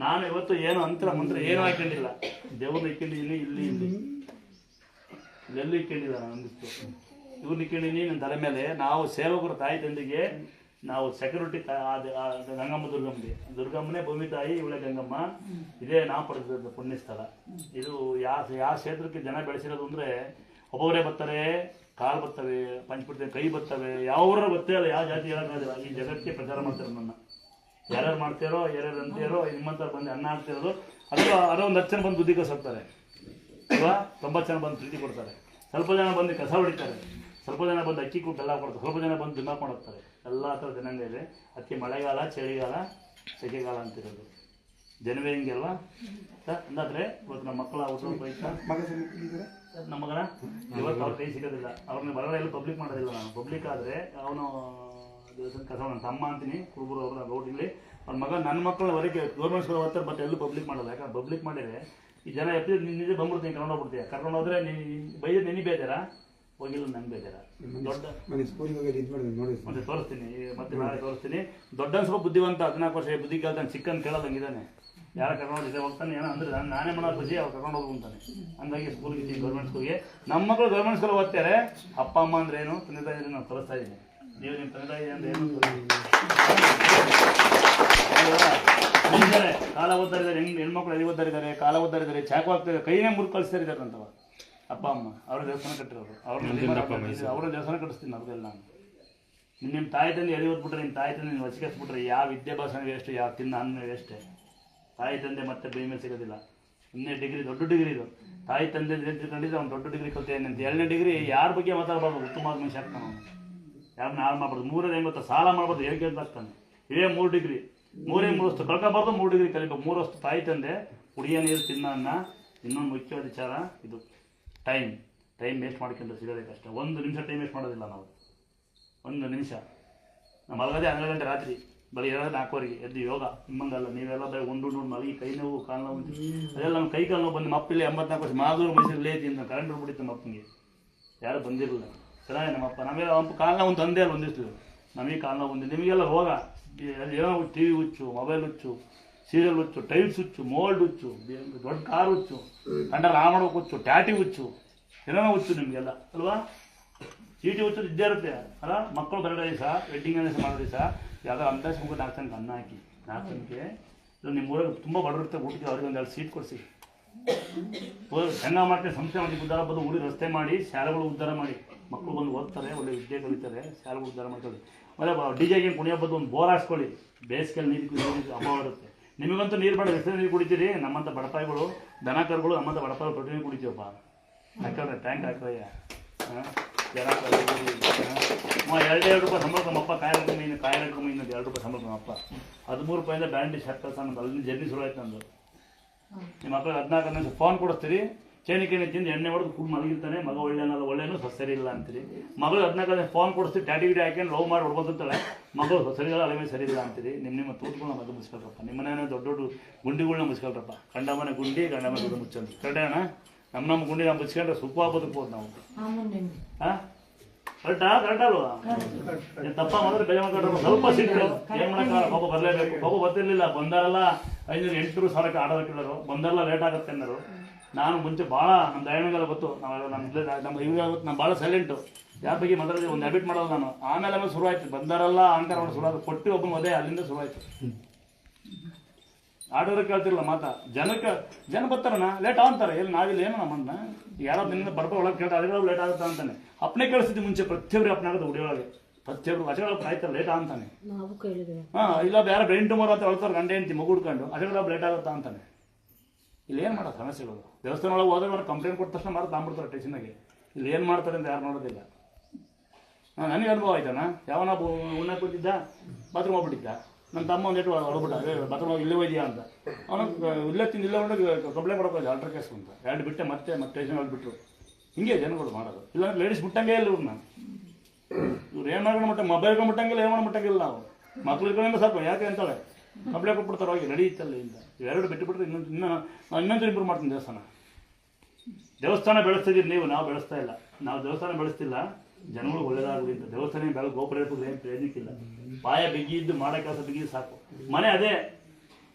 A: ನಾನು ಇವತ್ತು ಏನು ಅಂತರ ಮಂತ್ರ ಏನೂ ಹಾಕೊಂಡಿಲ್ಲ. ದೇವ್ರನ್ನ ಇಕ್ಕೊಂಡಿದ್ದೀನಿ. ಇಲ್ಲೆಲ್ಲೂ ಇಕ್ಕೊಂಡಿಲ್ಲ. ನಾನು ಅಂದಿಸ್ತು ಇವ್ರನ್ನ ಇಕ್ಕೊಂಡಿನಿ ನನ್ನ ತಲೆ ಮೇಲೆ. ನಾವು ಸೇವಕರು ತಾಯಿ ತಂದೆಗೆ ನಾವು ಸೆಕ್ಯೂರಿಟಿ. ಗಂಗಮ್ಮ ದುರ್ಗಮ್ಮನೇ ಭೂಮಿ ತಾಯಿ, ಇವಳೆ ಗಂಗಮ್ಮ. ಇದೇ ನಾವು ಪಡೆದ ಪುಣ್ಯ ಸ್ಥಳ ಇದು. ಯಾವ ಕ್ಷೇತ್ರಕ್ಕೆ ಜನ ಬೆಳೆಸಿರೋದು ಅಂದರೆ, ಒಬ್ಬೊಬ್ಬರೇ ಬರ್ತಾರೆ, ಕಾಲು ಬರ್ತವೆ, ಪಂಚಪುಡ್ತವೆ, ಕೈ ಬರ್ತವೆ. ಯಾವ್ರ ಗೊತ್ತೇ ಇಲ್ಲ, ಯಾವ ಜಾತಿ ಹೇಳೋಕ್ಕಾಗಲ್ಲ. ಈ ಜಗತ್ತಿಗೆ ಪ್ರಚಾರ ಮಾಡ್ತಾರೆ ನನ್ನ. ಯಾರ್ಯಾರು ಮಾಡ್ತಾರೋ, ಯಾರ್ಯಾರು ಅಂತೀರೋ, ನಿಮ್ಮಂಥವ್ರು ಬಂದು ಅನ್ನ ಹಾಕ್ತಿರೋದು. ಅಥವಾ ಅರೋ ಒಂದು 10 ಜನ ಬಂದು ಬುದ್ಧಿ ಕಲಿಸೋಗ್ತಾರೆ ಅಲ್ವಾ? 90 ಜನ ಬಂದು ಪ್ರೀತಿ ಕೊಡ್ತಾರೆ. ಸ್ವಲ್ಪ ಜನ ಬಂದು ಕಸ ಹೊಡಿತಾರೆ. ಸ್ವಲ್ಪ ಜನ ಬಂದು ಅಕ್ಕಿ ಕೊಟ್ಟು ಎಲ್ಲ ಕೊಡ್ತಾರೆ. ಸ್ವಲ್ಪ ಜನ ಬಂದು ದಿಮಾಕ್ ಮಾಡೋಗ್ತಾರೆ. ಎಲ್ಲ ಥರ ಜನಾಂಗ ಇದೆ. ಅದಕ್ಕೆ ಮಳೆಗಾಲ, ಚಳಿಗಾಲ, ಸೆಕೆಗಾಲ ಅಂತಿರೋದು. ಜನವೇ ಹಿಂಗೆ ಅಲ್ವಾ? ಅಂದಾದ್ರೆ ಇವತ್ತು ನಮ್ಮ ಮಕ್ಕಳ ಹುಟ್ಟು ನಮ್ಮ ಮಗನ ಇವತ್ತು ಅವ್ರ ಕೈ ಸಿಗೋದಿಲ್ಲ. ಅವ್ರನ್ನ ಹೊರಗಡೆ ಎಲ್ಲ ಪಬ್ಲಿಕ್ ಮಾಡೋದಿಲ್ಲ. ನಾನು ಪಬ್ಲಿಕ್ ಆದರೆ ಅವನು ದೇವಸ್ಥಾನ ಕಸ ನನ್ನ ತಮ್ಮ ಅಂತೀನಿ, ಕುರುಬರು ಅವ್ರ ರೋಡಿಲ್ಲಿ. ಅವ್ರ ಮಗ ನನ್ನ ಮಕ್ಕಳ ಹೊರಗೆ ಗೌರ್ಮೆಂಟ್ ಸ್ಕೂಲ್ ಓದ್ತಾರೆ, ಬಟ್ ಎಲ್ಲೂ ಪಬ್ಲಿಕ್ ಮಾಡೋಲ್ಲ. ಯಾಕಂದ್ರೆ ಪಬ್ಲಿಕ್ ಮಾಡಿದರೆ ಈ ಜನ ಎತ್ತಿದ್ರೆ ನಿಜ ಬಂದ್ಬಿಡ್ತೀನಿ, ಕರ್ಕೊಂಡು ಹೋಗ್ಬಿಡ್ತೀಯ. ಕರ್ಕೊಂಡು ಹೋದ್ರೆ ಬೈದ್ರೆ ನಿನಗೆ ಬೇಜಾರ, ಹೋಗಿಲ್ಲ ನಂಗೆ ಬೇಜಾರ. ದೊಡ್ಡ ಮತ್ತೆ ತೋರಿಸ್ತೀನಿ, ಮತ್ತೆ ನಾಳೆ ತೋರಿಸ್ತೀನಿ. ದೊಡ್ಡ ಸ್ವಲ್ಪ ಬುದ್ಧಿವಂತ, 14 ವರ್ಷ ಬುದ್ಧಿ ಕೇಳ್ತಾನೆ. ಚಿಕ್ಕನ್ ಕೇಳೋದಂಗಿದ್ದಾನೆ. ಯಾರು ಕರ್ಕೊಂಡು ಹೋಗಿದ್ದೆ ಹೋಗ್ತಾನೆ. ಏನೋ ಅಂದರೆ ನಾನೇ ಮಾಡೋದು ಖುಷಿ, ಅವ್ರು ಕರ್ಕೊಂಡು ಹೋಗ್ತಾನೆ. ಹಂಗಾಗಿ ಸ್ಕೂಲ್ಗೆ ಇದ್ದೀನಿ, ಗೌರ್ಮೆಂಟ್ ಸ್ಕೂಲ್ಗೆ. ನಮ್ಮ ಮಕ್ಕಳು ಗೌರ್ಮೆಂಟ್ ಸ್ಕೂಲ್ ಓದ್ತಾರೆ. ಅಪ್ಪ ಅಮ್ಮ ಅಂದ್ರೆ ಏನು, ತಂದೆ ತಾಯಿ ನಾವು ಕಲಿಸ್ತಾ ಇದ್ದೀನಿ. ನೀವು ನಿಮ್ಮ ತಂದೆ ತಾಯಿ ಅಂತ ಏನು ಕಾಲ ಓದ್ತಾರಿದ್ದಾರೆ, ಹೆಣ್ಮಕ್ಳು ಎಲ್ಲಿ ಓದ್ತಾರಿದ್ದಾರೆ, ಕಾಲ ಓದ್ತಾರಿದ್ದಾರೆ, ಚಾಕು ಹಾಕ್ತಾರೆ, ಕೈನೇ ಮುರು ಕಳಿಸ್ತಾ ಇದ್ದಾರೆ ಅಂತವ ಅಪ್ಪ ಅಮ್ಮ. ಅವ್ರ ದೇವಸ್ಥಾನ ಕಟ್ಟಿರೋರು, ಅವ್ರ ದೇವಸ್ಥಾನ ಕಟ್ಟಿಸ್ತೀನಿ ಅವ್ರಿಗೆಲ್ಲ ನಾನು. ನಿಮ್ಮ ತಾಯಿ ತಂದೆ ಎಲ್ಲಿ ಓದ್ಬಿಟ್ರೆ, ನಿಮ್ಮ ತಾಯಿ ತಂದೆ ನೀವು ಹಚ್ಚಿಸ್ಬಿಟ್ರೆ ಯಾವ ವಿದ್ಯಾಭ್ಯಾಸ ವೇಸ್ಟ್, ಯಾವ ತಿನ್ನ ಅನ್ನ ವೇಸ್ಟೇ. ತಾಯಿ ತಂದೆ ಮತ್ತೆ ಬೈ ಮೇಲೆ ಸಿಗೋದಿಲ್ಲ. ಇನ್ನೇ ಡಿಗ್ರಿ ದೊಡ್ಡ ಡಿಗ್ರಿ ಇದು. ತಾಯಿ ತಂದೆ ತಿಳ್ಕೊಂಡಿದ್ರೆ ಅವ್ನು ದೊಡ್ಡ ಡಿಗ್ರಿ ಕಲ್ತೇನೆ ಅಂತ. 2ನೇ ಡಿಗ್ರಿ ಯಾರ ಬಗ್ಗೆ ಮಾತಾಡಬಾರ್ದು, ಉತ್ತಮವಾದ ಮನುಷ್ಯ ಆಗ್ತಾನೆ ಅವನು. ಯಾರನ್ನ ಹಾಳು ಮಾಡ್ಬಾರ್ದು. 3ನೇ ಹೆಂಗ್ ಗೊತ್ತಾ, ಸಾಲ ಮಾಡ್ಬಾರ್ದು, ಹೇಗೆ ಅಂತ ಆಗ್ತಾನೆ. ಇವೇ 3 ಡಿಗ್ರಿ, 3 ವರ್ಷ ಕಳ್ಕೊಬಾರ್ದು, 3 ಡಿಗ್ರಿ ಕಲಿಬೇಕು. 3 ವರ್ಷ ತಾಯಿ ತಂದೆ, ಕುಡಿಯೋ ನೀರು, ತಿನ್ನ ಅನ್ನ. ಇನ್ನೊಂದು ಮುಖ್ಯವಾದ ವಿಚಾರ ಇದು ಟೈಮ್ ವೇಸ್ಟ್ ಮಾಡ್ಕೊಂಡ್ರೆ ಸಿಗೋದೇ ಕಷ್ಟ. 1 ನಿಮಿಷ ಟೈಮ್ ವೇಸ್ಟ್ ಮಾಡೋದಿಲ್ಲ ನಾವು. 1 ನಿಮಿಷ ನಾವು ಮಲಗದೆ 12 ಗಂಟೆ ರಾತ್ರಿ, ಬರೀ 4:00 ಎದ್ದು ಯೋಗ. ನಿಮ್ಮಂಗಲ್ಲ, ನೀವೆಲ್ಲ ಬರೀ ಉಂಡು ಮಲಗಿ ಕೈ ನೋವು, ಕಾಲು ನೋವು, ಅದೆಲ್ಲ ನಮ್ಮ ಕೈ ಕಾಲು ನೋವು ಬಂದು ಮಪ್ಪಿಲ್ಲಿ 84 ವರ್ಷ ಮಾದೂರು ಮೈಸೂರು ಲೇತಿ ಅಂತ ಕರೆಂಟ್ ಬಿಟ್ಟಿತ್ತು ನಮ್ಮ ಅಪ್ಪನಿಗೆ. ಯಾರು ಬಂದಿರಲಿಲ್ಲ. ಚೆನ್ನಾಗಿ ನಮ್ಮಪ್ಪ ನಮಗೆ ಅಪ್ಪ ಕಾಲು ನೋವು ತಂದೆ ಅಲ್ಲ ಒಂದಿಷ್ಟು, ನಮಗೆ ಕಾಲು ನೋವು ಬಂದಿದ್ದು. ನಿಮಗೆಲ್ಲ ರೋಗ ಏನೋ ಟಿ ವಿ ಹುಚ್ಚು, ಮೊಬೈಲ್ ಹುಚ್ಚು, ಸೀರಿಯಲ್ ಹುಚ್ಚು, ಟೈಲ್ಸ್ ಹುಚ್ಚು, ಮೋಲ್ಡ್ ಹುಚ್ಚು, ದೊಡ್ಡ ಕಾರ್ ಹುಚ್ಚು, ಕಂಡಲ್ಲಿ ಆ ಮಾಡೋಕೆ ಹುಚ್ಚು, ಟ್ಯಾಟಿ ಹುಚ್ಚು, ಏನೋ ಹುಚ್ಚು ನಿಮಗೆಲ್ಲ ಅಲ್ವಾ. ಚೀಟಿ ಹುಚ್ಚು ಇದ್ದೇ ಇರುತ್ತೆ ಅಲ್ಲ. ಮಕ್ಕಳು ಬರೋ ದಿವಸ, ವೆಡ್ಡಿಂಗ್ ಆನಿವರ್ಸರಿ ಮಾಡೋ ದಿವಸ ಯಾವ್ದಾರು ಅಂದಾಜು ಮುಗಿದು 4 ಜನಕ್ಕೆ ಅನ್ನ ಹಾಕಿ, 4 ಜನಕ್ಕೆ ನಿಮ್ಮ ಊರಲ್ಲಿ ತುಂಬ ಬಡವರುತ್ತೆ ಊಟಕ್ಕೆ, ಅವ್ರಿಗೆ 2 ಸೀಟ್ ಕೊಡಿಸಿ. ಹೆಂಗ ಮಾಡ್ತೀನಿ ಸಂಸ್ಥೆ ಮಾಡಿ ಉದ್ಧಾರ ಬಂದು ಊರಿಗೆ ರಸ್ತೆ ಮಾಡಿ, ಶಾಲೆಗಳು ಉದ್ಧಾರ ಮಾಡಿ, ಮಕ್ಕಳು ಬಂದು ಓದ್ತಾರೆ, ಒಳ್ಳೆ ವಿದ್ಯೆ ಕಲಿತಾರೆ, ಶಾಲೆಗಳು ಉದ್ಧಾರ ಮಾಡ್ಕೊಳ್ಳಿ. ಆಮೇಲೆ ಡಿಜೆಗೆ ಕುಣಿಯೋ ಬಂದು ಒಂದು ಬೋರ್ ಹಾಕ್ಸ್ಕೊಳ್ಳಿ. ಬೇಸಿಗೆಯಲ್ಲಿ ನೀರು ಅಭಾವ ಇರುತ್ತೆ. ನಿಮಗಂತೂ ನೀರು ಬೇಡ, ಹೆಸರು ನೀರು ಕುಡಿತೀರಿ. ನಮ್ಮಂಥ ಬಡಪಾಯಿಗಳು, ದನ ಕರುಗಳು, ನಮ್ಮಂಥ ಬಡಪಾಯಿಗಳು ಪ್ರತಿದಿನ ಕುಡಿತೀವಪ್ಪ. ಹಾಕ್ರೆ ಟ್ಯಾಂಕ್ ಹಾಕ್ರಯ್ಯ. ಜನ 2 ರೂಪಾಯಿ ಸಂಬಳ ನಮ್ಮಪ್ಪ, ಕಾಯಿಲೆ ಮೀನು 2 ರೂಪಾಯಿ ಸಂಬಳ ನಮ್ಮಪ್ಪ. 13 ರೂಪಾಯಿಂದ ಬ್ಯಾಂಡಿ ಶರ್ಟ್ ಕಳ್ಸ ಅಲ್ಲಿ ಜರ್ನಿ ಶುರು ಆಯ್ತು ನಂದು. ನಿಮ್ಮ ಮಕ್ಕಳಿಗೆ 14 ನಿಮಿಷ ಫೋನ್ ಕೊಡಿಸ್ತೀರಿ, ಚೇನಿಕೆ ತಿಂದು ಎಣ್ಣೆ ಹೊಡೆದು ಕೂಡ ಮಲಗಿರ್ತಾನೆ. ಮಗ ಒಳ್ಳೆನೋ ಸರಿ ಇಲ್ಲ ಅಂತೀರಿ. ಮಗಳು 14 ನಿಮಿಷ ಫೋನ್ ಕೊಡಿಸ್ತೀರಿ, ಟ್ಯಾಟಿ ಗಿಡಿ ಹಾಕೊಂಡು ಲವ್ ಮಾಡಿ ಹೊಡ್ಬೋದಂತಾಳೆ. ಮಗಳು ಸರಿ ಇಲ್ಲ, ಅಲೆ ಸರಿ ಇಲ್ಲ ಅಂತೀರಿ. ನಿಮ್ಮ ತೂತ್ಗಳನ್ನ ಮಗ ಮುಚ್ಕೊಳ್ರಪ್ಪ. ನಿಮ್ಮನೇನೋ ದೊಡ್ಡ ಗುಂಡಿಗಳನ್ನ ಮುಚ್ಕೊಳ್ರಪ್ಪ. ಗಂಡ ಮನೆ ಗುಂಡಿ, ಗಂಡ ಮನೆ ಗುಂಡಿ ಮುಚ್ಚಂತ ಕರೆಕ್ಟೇನ. ನಮ್ಮ ಗುಂಡಿ ನಾವು ಮುಚ್ಕೊಂಡ್ರೆ ಸುಖ ಬದುಕ್ಬೋದು ನಾವು. ಹಾಂ ಕರೆಕ್ಟಾ? ಕರೆಕ್ಟ್ ಅಲ್ವಾ? ತಪ್ಪ ಮಾಡಿದ್ರೆ ಬೇಜ ಮಾತಾಡ್ರಪ್ಪ. ಸ್ವಲ್ಪ ಸಿಟ್ಟು ಏನು ಮಾಡೋಕ್ಕಾಗಲ್ಲ. ಪಾಪ ಬರಲೇಬೇಕು. ಪಾಪ ಬರ್ತಿರ್ಲಿಲ್ಲ. ಬಂದಾರಲ್ಲ 500-800 ಆರ್ಡರ್ ಕೇಳೋರು. ಬಂದಾರಲ್ಲ ಲೇಟ್ ಆಗುತ್ತೆ ಅನ್ನೋರು. ನಾನು ಮುಂಚೆ ಭಾಳ ನಮ್ಮ ದಯಣಿಗೆಲ್ಲ ಗೊತ್ತು. ನಮ್ಮ ಇವಾಗ ನಾನು ಭಾಳ ಸೈಲೆಂಟು. ಯಾರ ಬಗ್ಗೆ ಮಾತಾಡಿದ್ರೆ ಒಂದು ಹ್ಯಾಬಿಟ್ ಮಾಡೋದು ನಾನು. ಆಮೇಲೆ ಶುರು ಆಯ್ತು. ಬಂದಾರಲ್ಲ ಅಹಂಕಾರ ಮಾಡೋದು ಶುರು ಆಯ್ತು. ಕೊಟ್ಟು ಒಬ್ಬನ ಅದೇ ಅಲ್ಲಿಂದ ಶುರು ಆಯ್ತು. ಆರ್ಡರ್ ಕೇಳ್ತಿರಲ್ಲ ಮಾತಾ. ಜನ ಬರ್ತಾರಣ್ಣ ಲೇಟ್ ಅಂತಾರೆ. ಎಲ್ಲಿ ನಾವಿಲ್ಲ ಏನೋ ನಮ್ಮನ್ನ ಯಾರೋ ನಿನ್ನ ಬರ್ಬ ಒಳಗೆ ಕೇಳ್ತಾರೆ. ಅದೆಲ್ಲ ಲೇಟ್ ಆಗುತ್ತೆ ಅಂತಾನೆ. ಅಪ್ಪನೇ ಕೇಳಿಸ್ತಿದ್ದೆ ಮುಂಚೆ. ಪ್ರತಿಯೊಬ್ಬರು ಅಪ್ಪನ ಆಗೋದು ಉಡಿಯೊಳಗೆ. ಪ್ರತಿಯೊಬ್ಬರು ಅಜಗಳಪ್ಪ ಆಯ್ತಾರೆ ಲೇಟ್ ಅಂತಾನೆ. ಇಲ್ಲ ಬೇರೆ ಬ್ರೈನ್ ಟ್ಯೂಮರ್ ಅಂತ ಹೇಳ್ತಾರೆ. ಗಂಡ ಹೆಂಡ್ತಿ ಮಗು ಹುಡ್ಕೊಂಡು ಅಜಗಳಪ್ಪ ಲೇಟ್ ಆಗುತ್ತಾ ಅಂತಾನೆ. ಇಲ್ಲಿ ಏನು ಮಾಡೋದು ಸಮಸ್ಯೆಗಳು. ದೇವಸ್ಥಾನ ಒಳಗೆ ಹೋದ್ರೆ ಅವ್ರು ಕಂಪ್ಲೇಂಟ್ ಕೊಟ್ಟ ತಕ್ಷಣ ಮಾತ್ರ ತಾಂಬಿಡ್ತಾರೆ ಸ್ಟೇಷನ್ನಾಗೆ. ಇಲ್ಲಿ ಏನು ಮಾಡ್ತಾರೆ ಅಂತ ಯಾರು ನೋಡೋದಿಲ್ಲ. ನನಗೆ ಅನುಭವ ಆಯ್ತಾನ. ಯಾವನ ಉಣ್ಣ ಕೂತಿದ್ದ, ಬಾತ್ರೂಮ್ ಹೋಗ್ಬಿಟ್ಟಿದ್ದ. ನನ್ನ ತಮ್ಮ ಒಂದೇಟು ಹೊರಬಿಟ್ಟ, ಬಾತ್ರೂಮ್ ಇಲ್ಲೇ ಹೋಯ್ದಿಯಾ ಅಂತ. ಅವನು ಇಲ್ಲೇ ತಿಂದು ಇಲ್ಲೇ ಹೊಂಡೋಗಿ ಕಂಪ್ಲೇಂಟ್ ಕೊಡೋಕೆ ಆಲ್ಟ್ರ್ ಕೇಸ್ ಅಂತ 2 ಬಿಟ್ಟೆ ಮತ್ತೆ ಸ್ಟೇಷನ್ ಹೊರಬಿಟ್ರು. ಹಿಂಗೆ ಜನಗಳು ಮಾಡೋದು. ಇಲ್ಲ ಲೇಡೀಸ್ ಮುಟ್ಟಂಗೆ ಇಲ್ಲ ಇವ್ರನ್ನ. ಇವ್ರು ಏನು ಮಾಡೋಣ ಮುಟ್ಟ ಮೊಬೈಲ್ಗಳು ಮುಟ್ಟಂಗಿಲ್ಲ, ಏನು ಮಾಡೋ ಮುಟ್ಟಂಗಿಲ್ಲ. ನಾವು ಮಕ್ಳು ಇಟ್ಕೊಂಡ್ರೆ ಸಾಕು. ಯಾಕೆ ಅಂತಾಳೆ ಕಂಪ್ಲೇಂಟ್ ಕೊಟ್ಬಿಡ್ತಾರೆ. ಹೋಗಿ ನಡೀತಲ್ಲ ಇಂದ 2 ಬಿಟ್ಟುಬಿಟ್ರೆ ಇನ್ನೊಂದು ಇಂಪ್ರೂವ್ ಮಾಡ್ತೀನಿ. ದೇವಸ್ಥಾನ ಬೆಳೆಸ್ತಿದ್ದೀರಿ ನೀವು, ನಾವು ಬೆಳೆಸ್ತಾ ಇಲ್ಲ. ನಾವು ದೇವಸ್ಥಾನ ಬೆಳೆಸ್ತಿಲ್ಲ, ಜನಗಳು ಒಳ್ಳೇದಾಗಲಿ ಅಂತ. ದೇವಸ್ಥಾನ ಬೆಳಗ್ಗೆ ಗೋಪುರ ಇರ್ತದೆ, ಏನು ಪ್ರಯೋಜನಕ್ಕಿಲ್ಲ. ಪಾಯ ಬಿಗಿದ್ದು ಮಾಡೋ ಕೆಲಸ ಬಿಗಿದ್ದು ಸಾಕು. ಮನೆ ಅದೇ.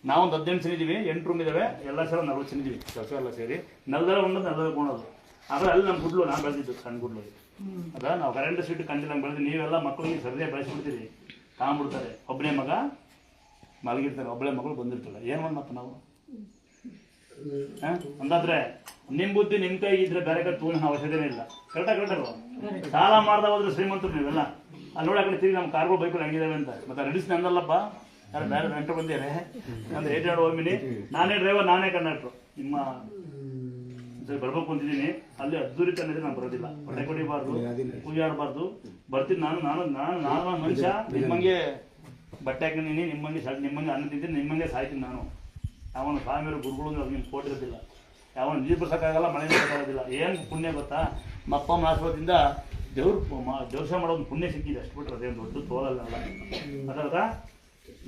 A: ನಾವೊಂದು 18 ಜನ ಇದ್ದೀವಿ, 8 ರೂಮ್ ಇದ್ದಾವೆ. ಎಲ್ಲ ಸೇರಿ 40 ಜನ ಇದ್ದೀವಿ. ಕೆಲಸ ಎಲ್ಲ ಸೇರಿ ನೆಲದಲ್ಲ ಉಣ್ಣೋದು, ನೆಲದಲ್ಲ ಕೊಣೋದು. ಆದರೆ ಅಲ್ಲಿ ನಮ್ಮ ಗುಡ್ಲು ನಾನು ಬೆಳೆದಿದ್ದು ಸಣ್ಣ ಗುಡ್ಲು. ಅದ ನಾವು ಕರೆಂಟ್ ಸೀಟ್ ಕಂಡಿಲ್ಲ ಬೆಳೆದು. ನೀವೆಲ್ಲ ಮಕ್ಕಳಿಗೆ ಸರಿಯಾಗಿ ಬೆಳೆಸ್ಬಿಡ್ತೀರಿ. ತಗೊಂಡ್ಬಿಡ್ತಾರೆ. ಒಬ್ಬನೇ ಮಗ ಮಲಗಿರ್ತಾರೆ, ಒಬ್ಬಳೆ ಮಗಳು ಬಂದಿರ್ತಾಳೆ. ಏನು ಮಾಡಪ್ಪ ನಾವು? ಅಂದಾದ್ರೆ ನಿಮ್ಮ ಬುದ್ಧಿ ನಿಮ್ಮ ಕೈಗಿದ್ರೆ ಬೇರೆ ಕಡೆ ತೂನ ಅವಶ್ಯಕತೆ ಇಲ್ಲ. ಕರೆಕ್ಟಲ್ವಾ? ಸಾಲ ಮಾಡ್ದ ಹೋದ್ರೆ ಶ್ರೀಮಂತರು ನೀವೆಲ್ಲ. ಅಲ್ಲಿ ನೋಡಿ ಆ ಕಡೆ ತಿರುಗಿ ನಮ್ಮ ಕಾರ್ಗಳು ಬೈಕಲ್ಲಿ ಹಂಗಿದಾವೆ ಅಂತ. ಮತ್ತೆ ನಡೆಸಿ ನಂದಲ್ಲಪ್ಪ, ಯಾರು ಬೇರೆ ನೆಂಟರು ಬಂದಿದ್ದಾರೆ. ನಂದು 800 ಹೋಗ್ಮಿನಿ. ನಾನೇ ಡ್ರೈವರ್, ನಾನೇ ಕಂಡಕ್ಟ್ರು. ನಿಮ್ಮ ಬರ್ಬೇಕು ಅಂತಿದ್ದೀನಿ. ಅಲ್ಲಿ ಅದ್ದೂರಿ ತಂದಿದ್ರೆ ನಾನು ಬರೋದಿಲ್ಲ. ಹೊಟ್ಟೆ ಕೊಡಿಬಾರ್ದು, ಕೂಜಾಡಬಾರ್ದು. ಬರ್ತೀನಿ ನಾನು ಮನುಷ್ಯ. ನಿಮ್ಮಂಗೆ ಬಟ್ಟೆ ಹಾಕಿದ್ದೀನಿ, ನಿಮ್ಮಂಗೆ ಶರ್ಟ್, ನಿಮ್ಮಂಗೆ ಅನ್ನ ತಿಂತೀನಿ, ನಿಮ್ಮಂಗೆ ಸಾಯ್ತೀನಿ ನಾನು. ಯಾವನು ಸ್ವಾಮಿಯವರು ಗುರುಗಳು ಅವ್ರಿಗೆ ಕೊಟ್ಟಿರೋದಿಲ್ಲ. ಯಾವನು ನೀರು ಬರ್ಸೋಕ್ಕಾಗಲ್ಲ, ಮಳೆ ಬರ್ಸೋಕ್ಕಾಗೋದಿಲ್ಲ. ಏನು ಪುಣ್ಯ ಗೊತ್ತಾ? ಅಪ್ಪ ಅಮ್ಮ ಆಶೀರ್ವಾದದಿಂದ ದೇವಸ್ಥಾನ ಮಾಡೋ ಒಂದು ಪುಣ್ಯ ಸಿಕ್ಕಿದೆ. ಅಷ್ಟು ಬಿಟ್ಟರೆ ಅದೇನು ದೊಡ್ಡ ತೋಲಲ್ಲ. ಅದಾದ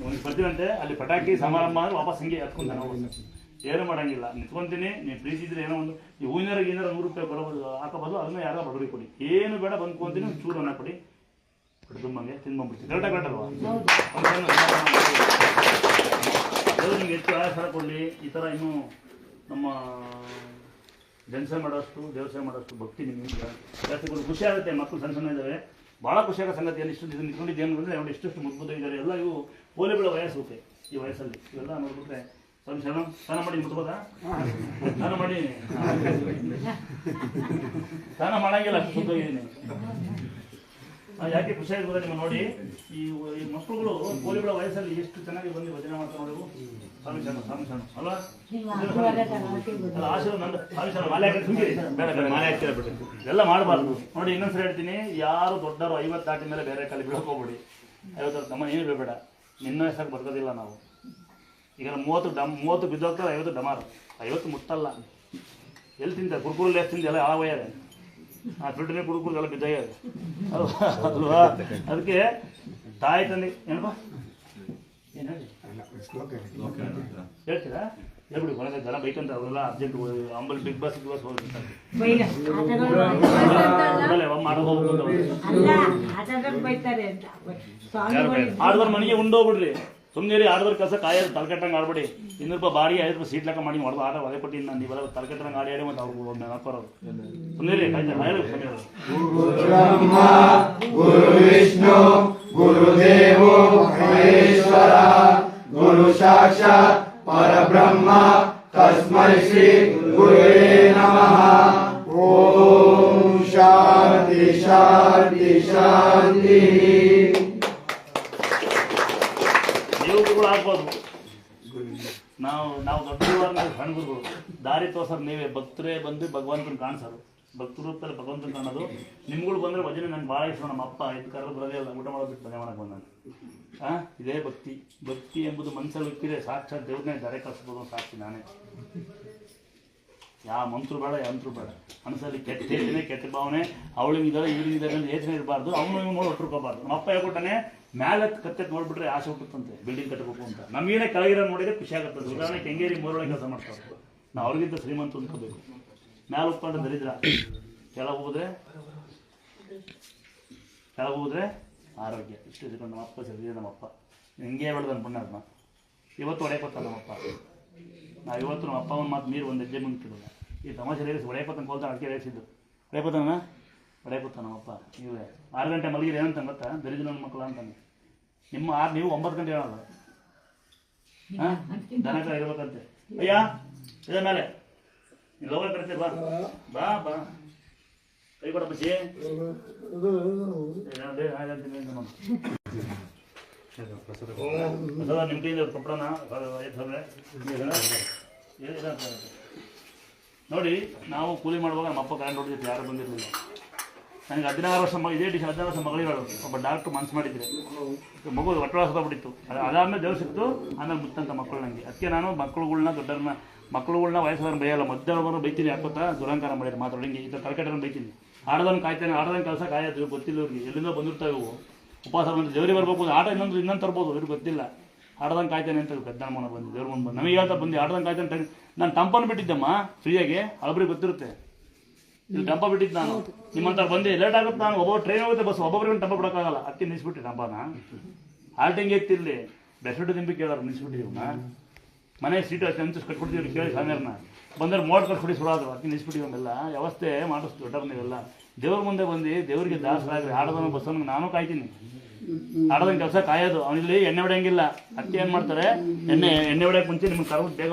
A: ಒಂದು ಬರ್ತೀನಂತೆ. ಅಲ್ಲಿ ಪಟಾಕಿ ಸಮಾರಂಭ ಅಂದ್ರೆ ವಾಪಸ್ ಹಿಂಗೆ ಹತ್ಕೊಂತ ನಾವು ಏನು ಮಾಡೋಂಗಿಲ್ಲ. ನಿಂತ್ಕೊಂತೀನಿ. ನೀವು ಪ್ರೀತಿ ಇದ್ರೆ ಏನೋ ಒಂದು ಈ ಹೂವಿನಾರ 100 ರೂಪಾಯಿ ಬರೋದು ಹಾಕೋಬೋದು. ಅದನ್ನ ಯಾರೋ ಬಡವರಿಗೆ ಕೊಡಿ. ಏನು ಬೇಡ ಬಂದ್ಕೊಂತೀನಿ. ಒಂದು ಚೂರು ಅನ್ನ ಕೊಡಿ, ತುಂಬಂಗೆ ತಿನ್ಕೊಂಡ್ಬಿಡ್ತೀನಿ. ಕರೆಕ್ಟಲ್ವಾ? ನಿಮ್ಗೆ ಹೆಚ್ಚು ಆಯಾಸ ಕೊಡಲಿ. ಈ ಥರ ಇನ್ನೂ ನಮ್ಮ ಜನಸೇವೆ ಮಾಡೋಷ್ಟು, ದೇವಸೇವೆ ಮಾಡೋಷ್ಟು ಭಕ್ತಿ ನಿಮಗೆ ಜಾಸ್ತಿ ಖುಷಿ ಆಗುತ್ತೆ. ಮಕ್ಕಳು ಸಣ್ಣ ಇದ್ದಾವೆ. ಭಾಳ ಖುಷಿಯಾಗ ಸಂಗತಿ ಏನು ಇಷ್ಟು ಇದನ್ನು ಇಟ್ಕೊಂಡಿದ್ದು ಏನು ಅಂದರೆ ಅವ್ರು ಇಷ್ಟು ಮುದ್ದು ಇದ್ದಾರೆ ಎಲ್ಲ ಇವು ಪೋಲಿಗಳ ವಯಸ್ಸು ಈ ವಯಸ್ಸಲ್ಲಿ ಇವೆಲ್ಲ ನೋಡ್ಬಿಟ್ರೆ ಸ್ವಲ್ಪ ಜನ ಸ್ನಾನ ಮಾಡಿ ಮುಟ್ಬೋದಾ ಸ್ನಾನ ಮಾಡಿ ಸ್ನಾನ ಮಾಡಂಗಿಲ್ಲ ಅಷ್ಟು ಸುದ್ದೋಗಿದ್ದೀನಿ. ಯಾಕೆ ಖುಷಿ ಆಗ್ಬೋದ ನಿಮ್ಮ ನೋಡಿ ಈ ಮಕ್ಕಳುಗಳು ಪೋಲಿಗಳ ವಯಸ್ಸಲ್ಲಿ ಎಷ್ಟು ಚೆನ್ನಾಗಿ ಬಂದು ಭಜನೆ ಮಾಡ್ತಾ ನೋಡಿವು. ಸ್ವಾಮಿ ಶರಣ ಅಲ್ವಾ ಆಶೀರ್ವಾದ ನಂದು ಸ್ವಾಮಿ ಶರಣ ಮಾಲೆ ಹಾಕಿ ತುಂಬಿರಿ ಬೇಡ ಬೇಡ ಮಾಲೆ ಹಾಕ್ತೀರ ಬಿಡ್ರಿ ಎಲ್ಲ ಮಾಡಬಾರ್ದು ನೋಡಿ. ಇನ್ನೊಂದ್ಸರಿ ಹೇಳ್ತೀನಿ, ಯಾರು ದೊಡ್ಡವರು 50 ದಾಟಿದ ಮೇಲೆ ಬೇರೆ ಕಾಲಿ ಬೀಳ್ಕೋಬೇಡಿ. 50 ನಮ್ಮ ಏನು ಬೀಳ್ಬೇಡ, ನಿನ್ನ ಹೆಸರು ಬರ್ಕೋದಿಲ್ಲ ನಾವು. ಈಗ 30 ಬಿದ್ದೋಗ್ತಾರೆ, 50 ಡಮಾರು, 50 ಮುಟ್ಟಲ್ಲ. ಎಲ್ಲಿ ತಿಂತಾರೆ ಕುರ್ಕುರಲ್ಲಿ ಎಷ್ಟು ತಿಂದು ಎಲ್ಲ ಹಾಳಾಗೋಯ್ಯಾರೆ, ಆ ಫಿಲ್ಟರ್ನೇ ಕುಡ್ಕುರು ಎಲ್ಲ ಬಿದ್ದಾಗ್ಯಾವೆ ಅಲ್ವಾ. ಅದಕ್ಕೆ ತಾಯಿ ತಂದೆ ಏನಪ್ಪ ಏನು ಹೇಳ್ತೀರಾ ಹೇಳ್ಬಿಡಿ. ಕೊನೆಗೆ ಜನ ಬೈಕಂತ ಅವರೆಲ್ಲ ಅರ್ಜೆಂಟ್ ಅಂಬಲ್ ಬಿಗ್ ಬಾಸ್ ಹೋಗ್ಬಿಡ್ತಾರೆ ಆಡ್ದವ್ರ ಮನೆಗೆ ಉಂಡೋಗ್ಬಿಡ್ರಿ. ಸುಮ್ಮನೆ ಆಡ್ದವ್ರ ಕೆಲಸ ಕಾಯೋದು ತಲೆಕೆಟ್ಟಂಗೆ ಆಡ್ಬಿಡಿ. 200 ರೂಪಾಯಿ ಬಾಡಿಗೆ 5 ರೂಪಾಯಿ ಸೀಟ್ ಲೆಕ್ಕ ಮಾಡಿ ಹೊಡೆದು ಆಟ ಒಲೆ ಪಟ್ಟಿನ ನೀವೆಲ್ಲ ತಲೆಕೆಟ್ಟಂಗೆ ಆಡಿ ಮತ್ತು ಅವ್ರು ಹಾಕೋರು ಸುಮ್ಮನೆ
B: ಗುರು ವಿಷ್ಣು ಗುರುದೇವೋ ಮಹೇಶ್ವರ ಗುರು ಸಾಕ್ಷಾತ್ ಪರಬ್ರಹ್ಮ ತಸ್ಮೈ ಶ್ರೀ ಗುರುವೇ ನಮಃ. ಓಂ ಶಾಂತಿ ಶಾಂತಿ ಶಾಂತಿ.
A: ನೀವು ಆಗ್ಬೋದು. ನಾವು ದೊಡ್ಡವರು ಸಣ್ಣ ಗುರುಗಳು ದಾರಿ ತೋರ್ಸೋರು ನೀವೇ. ಭಕ್ತರೇ ಬಂದು ಭಗವಂತನ ಕಾಣಿಸೋರು, ಭಕ್ತ ರೂಪದಲ್ಲಿ ಭಗವಂತನ ಕಾಣೋದು. ನಿಮ್ಗಳು ಬಂದರೆ ಭಜನೆ ನಂಗೆ ಭಾಳ ಇಷ್ಟ. ನಮ್ಮ ಅಪ್ಪ ಇದು ಕರೆದು ಬರೋದೇ ಇಲ್ಲ, ಊಟ ಮಾಡೋದು ಬಿಟ್ಟು ಭಜನೆ ಮಾಡಕ್ಕೆ ಬಂದ. ಇದೇ ಭಕ್ತಿ. ಭಕ್ತಿ ಎಂಬುದು ಮನಸ್ಸಲ್ಲಿ ಇಕ್ಕಿದ್ರೆ ಸಾಕ್ಷಾತ್ ದೇವ್ರನ್ನೇ ದಾರೆ ಕಳಿಸ್ಬೋದು. ಸಾಕ್ಷಿ ನಾನೇ. ಯಾವ ಮಂತ್ರು ಬೇಡ, ಯಂತ್ರು ಬೇಡ. ಮನಸ್ಸಲ್ಲಿ ಕೆಟ್ಟ ಯೋಚನೆ, ಕೆಟ್ಟ ಭಾವನೆ, ಅವಳಿಗಿದ್ದಾರೆ ಇವಳಿಗಿದ್ದಾರೆ ಅಂತ ಯೋಚನೆ ಇರಬಾರ್ದು. ಅವನು ಇವ್ನು ನೋಡಿ ಒಟ್ಟಿರ್ಕೋಬಾರ್ದು. ನಮ್ಮ ಅಪ್ಪ ಹೇಳ್ಕೊಟ್ಟಾನೆ, ಮೇಲೆ ಕತ್ತೆತ್ ನೋಡ್ಬಿಟ್ರೆ ಆಸೆ ಹುಟ್ಟುತ್ತಂತೆ ಬಿಲ್ಡಿಂಗ್ ಕಟ್ಟಬೇಕು ಅಂತ. ನಮಗೇನೆ ಕೆಳಗಿರೋ ನೋಡಿದ್ರೆ ಖುಷಿ ಆಗುತ್ತದೆ. ಉದಾಹರಣೆ ಕೆಂಗೇರಿ ಮೂರೊಳಗೆ ಕೆಲಸ ಮಾಡ್ತಾರೆ, ನಾವು ಅವ್ರಿಗಿಂತ ಶ್ರೀಮಂತ ಅಂದ್ಕೋಬೇಕು. ಮ್ಯಾಲೆ ಉತ್ಕೊಂಡ್ರೆ ದರಿದ್ರ, ಕೆಳಗೆ ಹೋದ್ರೆ ಆರೋಗ್ಯ. ಇಷ್ಟು ಇಟ್ಕೊಂಡು ನಮ್ಮಪ್ಪ ಸರಿ. ನಮ್ಮಪ್ಪ ಹಿಂಗೆ ಬೆಳೆದನು ಪುಣ್ಯಾತ್ಮ. ಇವತ್ತು ಹೊಡೆಯಕೊತ್ತ ನಮ್ಮಪ್ಪ. ನಾವು ಇವತ್ತು ನಮ್ಮ ಅಪ್ಪ ಒಂದು ಮಾತು ನೀರು ಒಂದು ಹೆಜ್ಜೆ ಮುಂದಿಟ್ಟಿಲ್ಲ. ಈ ತಮಾಷೆ ರೇರಿಸಿ ಹೊಡೆಯಕೊತ್ತನ ಕೋಲ್ತಾನೆ ಅಡಿಕೆ ರೇರಿಸಿದ್ದು ಹೊಡೆಯಕೊತ್ತ ನಮ್ಮಪ್ಪ. ನೀವೇ 6 ಗಂಟೆ ಮಲಗಿರಿ ಏನಂತ ಗೊತ್ತಾ, ದರಿದ್ರ ನನ್ನ ಮಕ್ಕಳು ಅಂತಾನೆ. ನೀವು 9 ಗಂಟೆ ಹೇಳಲ್ಲ. ದನಕ ಇರ್ಬೇಕಂತೆ. ಅಯ್ಯ ಇದ ಮೇಲೆ ನೀವು ಲೋಕ ಕರಿತೀರಿ, ಬಾ ಬಾ ಬಾ ಕೈ ಕೊಡ ಬಚ್ಚಿ. ನಿಮ್ಮ ಕೈಯಿಂದ ಕೊಪ್ಪಳನ ನೋಡಿ. ನಾವು ಕೂಲಿ ಮಾಡುವಾಗ ನಮ್ಮ ಅಪ್ಪ ಕರೆಂಟ್ ಹೊಡೆದಿತ್ತು, ಯಾರು ಬಂದಿರಲಿಲ್ಲ. ನನಗೆ 16 ವರ್ಷ 16 ವರ್ಷ ಮಗಳಿಗಳು. ಒಬ್ಬ ಡಾಕ್ಟ್ರು ಮನಸ್ಸು ಮಾಡಿದ್ರೆ ಮಗು ಒಟ್ಟವಾಸ ಬಿಟ್ಟಿತ್ತು. ಅದಾದ್ಮೇಲೆ ದೇವ್ರು ಸಿಕ್ತು. ಆಮೇಲೆ ಮುತ್ತಂತ ಮಕ್ಕಳು ನನಗೆ. ಅದಕ್ಕೆ ನಾನು ಮಕ್ಕಳುಗಳ್ನ ವಯಸ್ಸಾದ್ರೂ ಬೈಯಲ್ಲ. ಮಧ್ಯಾಹ್ನ ಬೈತೀನಿ. ಯಾಕೋತಾ ದುರಂಕಾರ ಮಾಡಿದ್ರೆ ಮಾತಾಡೋಂಗೆ ಈ ಥರ ತಲೆಕೆಟ್ಟನ್ನು ಬೈತೀನಿ. ಆಡೋದನ್ನು ಕಾಯ್ತಾನೆ, ಆಡೋದನ್ನ ಕೆಲಸ ಕಾಯೋದು ಗೊತ್ತಿಲ್ಲ ಇವ್ರಿಗೆ. ಎಲ್ಲಿಂದ ಬಂದಿರ್ತಾವೆ ಇವು. ಉಪವಾಸ ಬಂದು ದೇವ್ರಿಗೆ ಬರ್ಬೇಕು. ಆಟ ಇನ್ನೊಂದು ತರ್ಬೋದು, ಇವ್ರಿಗೆ ಗೊತ್ತಿಲ್ಲ. ಆಡೋದಂಗೆ ಕಾಯ್ತಾನೆ ಅಂತ ಗದ್ದಾನ ಮನ ಬಂದು ದೇವ್ರ ಮುಂದೆ ಬಂದು ನಮಗೆ ಹೇಳ್ತಾ ಬಂದು ಆಡೋದಂಗೆ ಕಾಯ್ತಾನೆ. ನಾನು ಟಂಪನ್ನು ಬಿಟ್ಟಿದ್ದಮ್ಮ ಫ್ರೀಯಾಗಿ, ಅಳಬ್ರಿಗೆ ಗೊತ್ತಿರುತ್ತೆ. ಇಲ್ಲಿ ಟಂಪ ಬಿಟ್ಟಿದ್ದು ನಾನು. ನಿಮ್ಮಂತ ಬಂದು ಲೇಟ್ ಆಗುತ್ತೆ. ನಾನು ಒಬ್ಬೊಬ್ಬರು ಟ್ರೈನ್ ಹೋಗುತ್ತೆ, ಬಸ್ ಒಬ್ಬೊಬ್ಬರಿಗೆ ಟಂಪ ಬಿಡೋಕ್ಕಾಗಲ್ಲ. ಅದಕ್ಕೆ ನಿಲ್ಲಿಸ್ಬಿಟ್ಟು ಟಂಪನ ಹಾಲ್ಟಿಂಗ್ ಎತ್ತಿರಲಿ. ಬೆಸ್ಬಿಟ್ಟು ತಿಂಬಿ ಕೇಳೋರು ನಿಲ್ಲಿಸ್ಬಿಟ್ಟಿದ್ದೀವನ್ನ. ಮನೆ ಸೀಟು ಅಷ್ಟು ಕಟ್ಬಿಡ್ತೀವಿ ಕೇಳಿ ಸಾಮ್ಯಾರನ್ನ ಬಂದರೆ ಮೋಡ್ ಕಟ್ಬಿಡಿ ಸುರಾದ್ರು. ಅದಕ್ಕೆ ನಿಲ್ಲಿಸ್ಬಿಟ್ಟಿವನ್ನೆಲ್ಲ ವ್ಯವಸ್ಥೆ ಮಾಡಿಸ್ತು ದೊಡ್ಡವ್ರು ನೀವೆಲ್ಲ. ದೇವ್ರ ಮುಂದೆ ಬಂದು ದೇವರಿಗೆ ದಾಸರಾಗ್ರಿ. ಆಡೋದನ್ನು ಬಸ್ಸನ್ನು ನಾನು ಕಾಯ್ತೀನಿ. ಆಡೋದನ್ನ ಕೆಲಸ ಕಾಯೋದು. ಅವನಿಲ್ಲಿ ಎಣ್ಣೆ ಹೊಡೆಯಂಗಿಲ್ಲ. ಅದಕ್ಕೆ ಏನು ಮಾಡ್ತಾರೆ, ಎಣ್ಣೆ ಹೊಡೆಯೋಕೆ ಮುಂಚೆ ನಿಮ್ಗೆ ಕರೆದು ಬೇಗ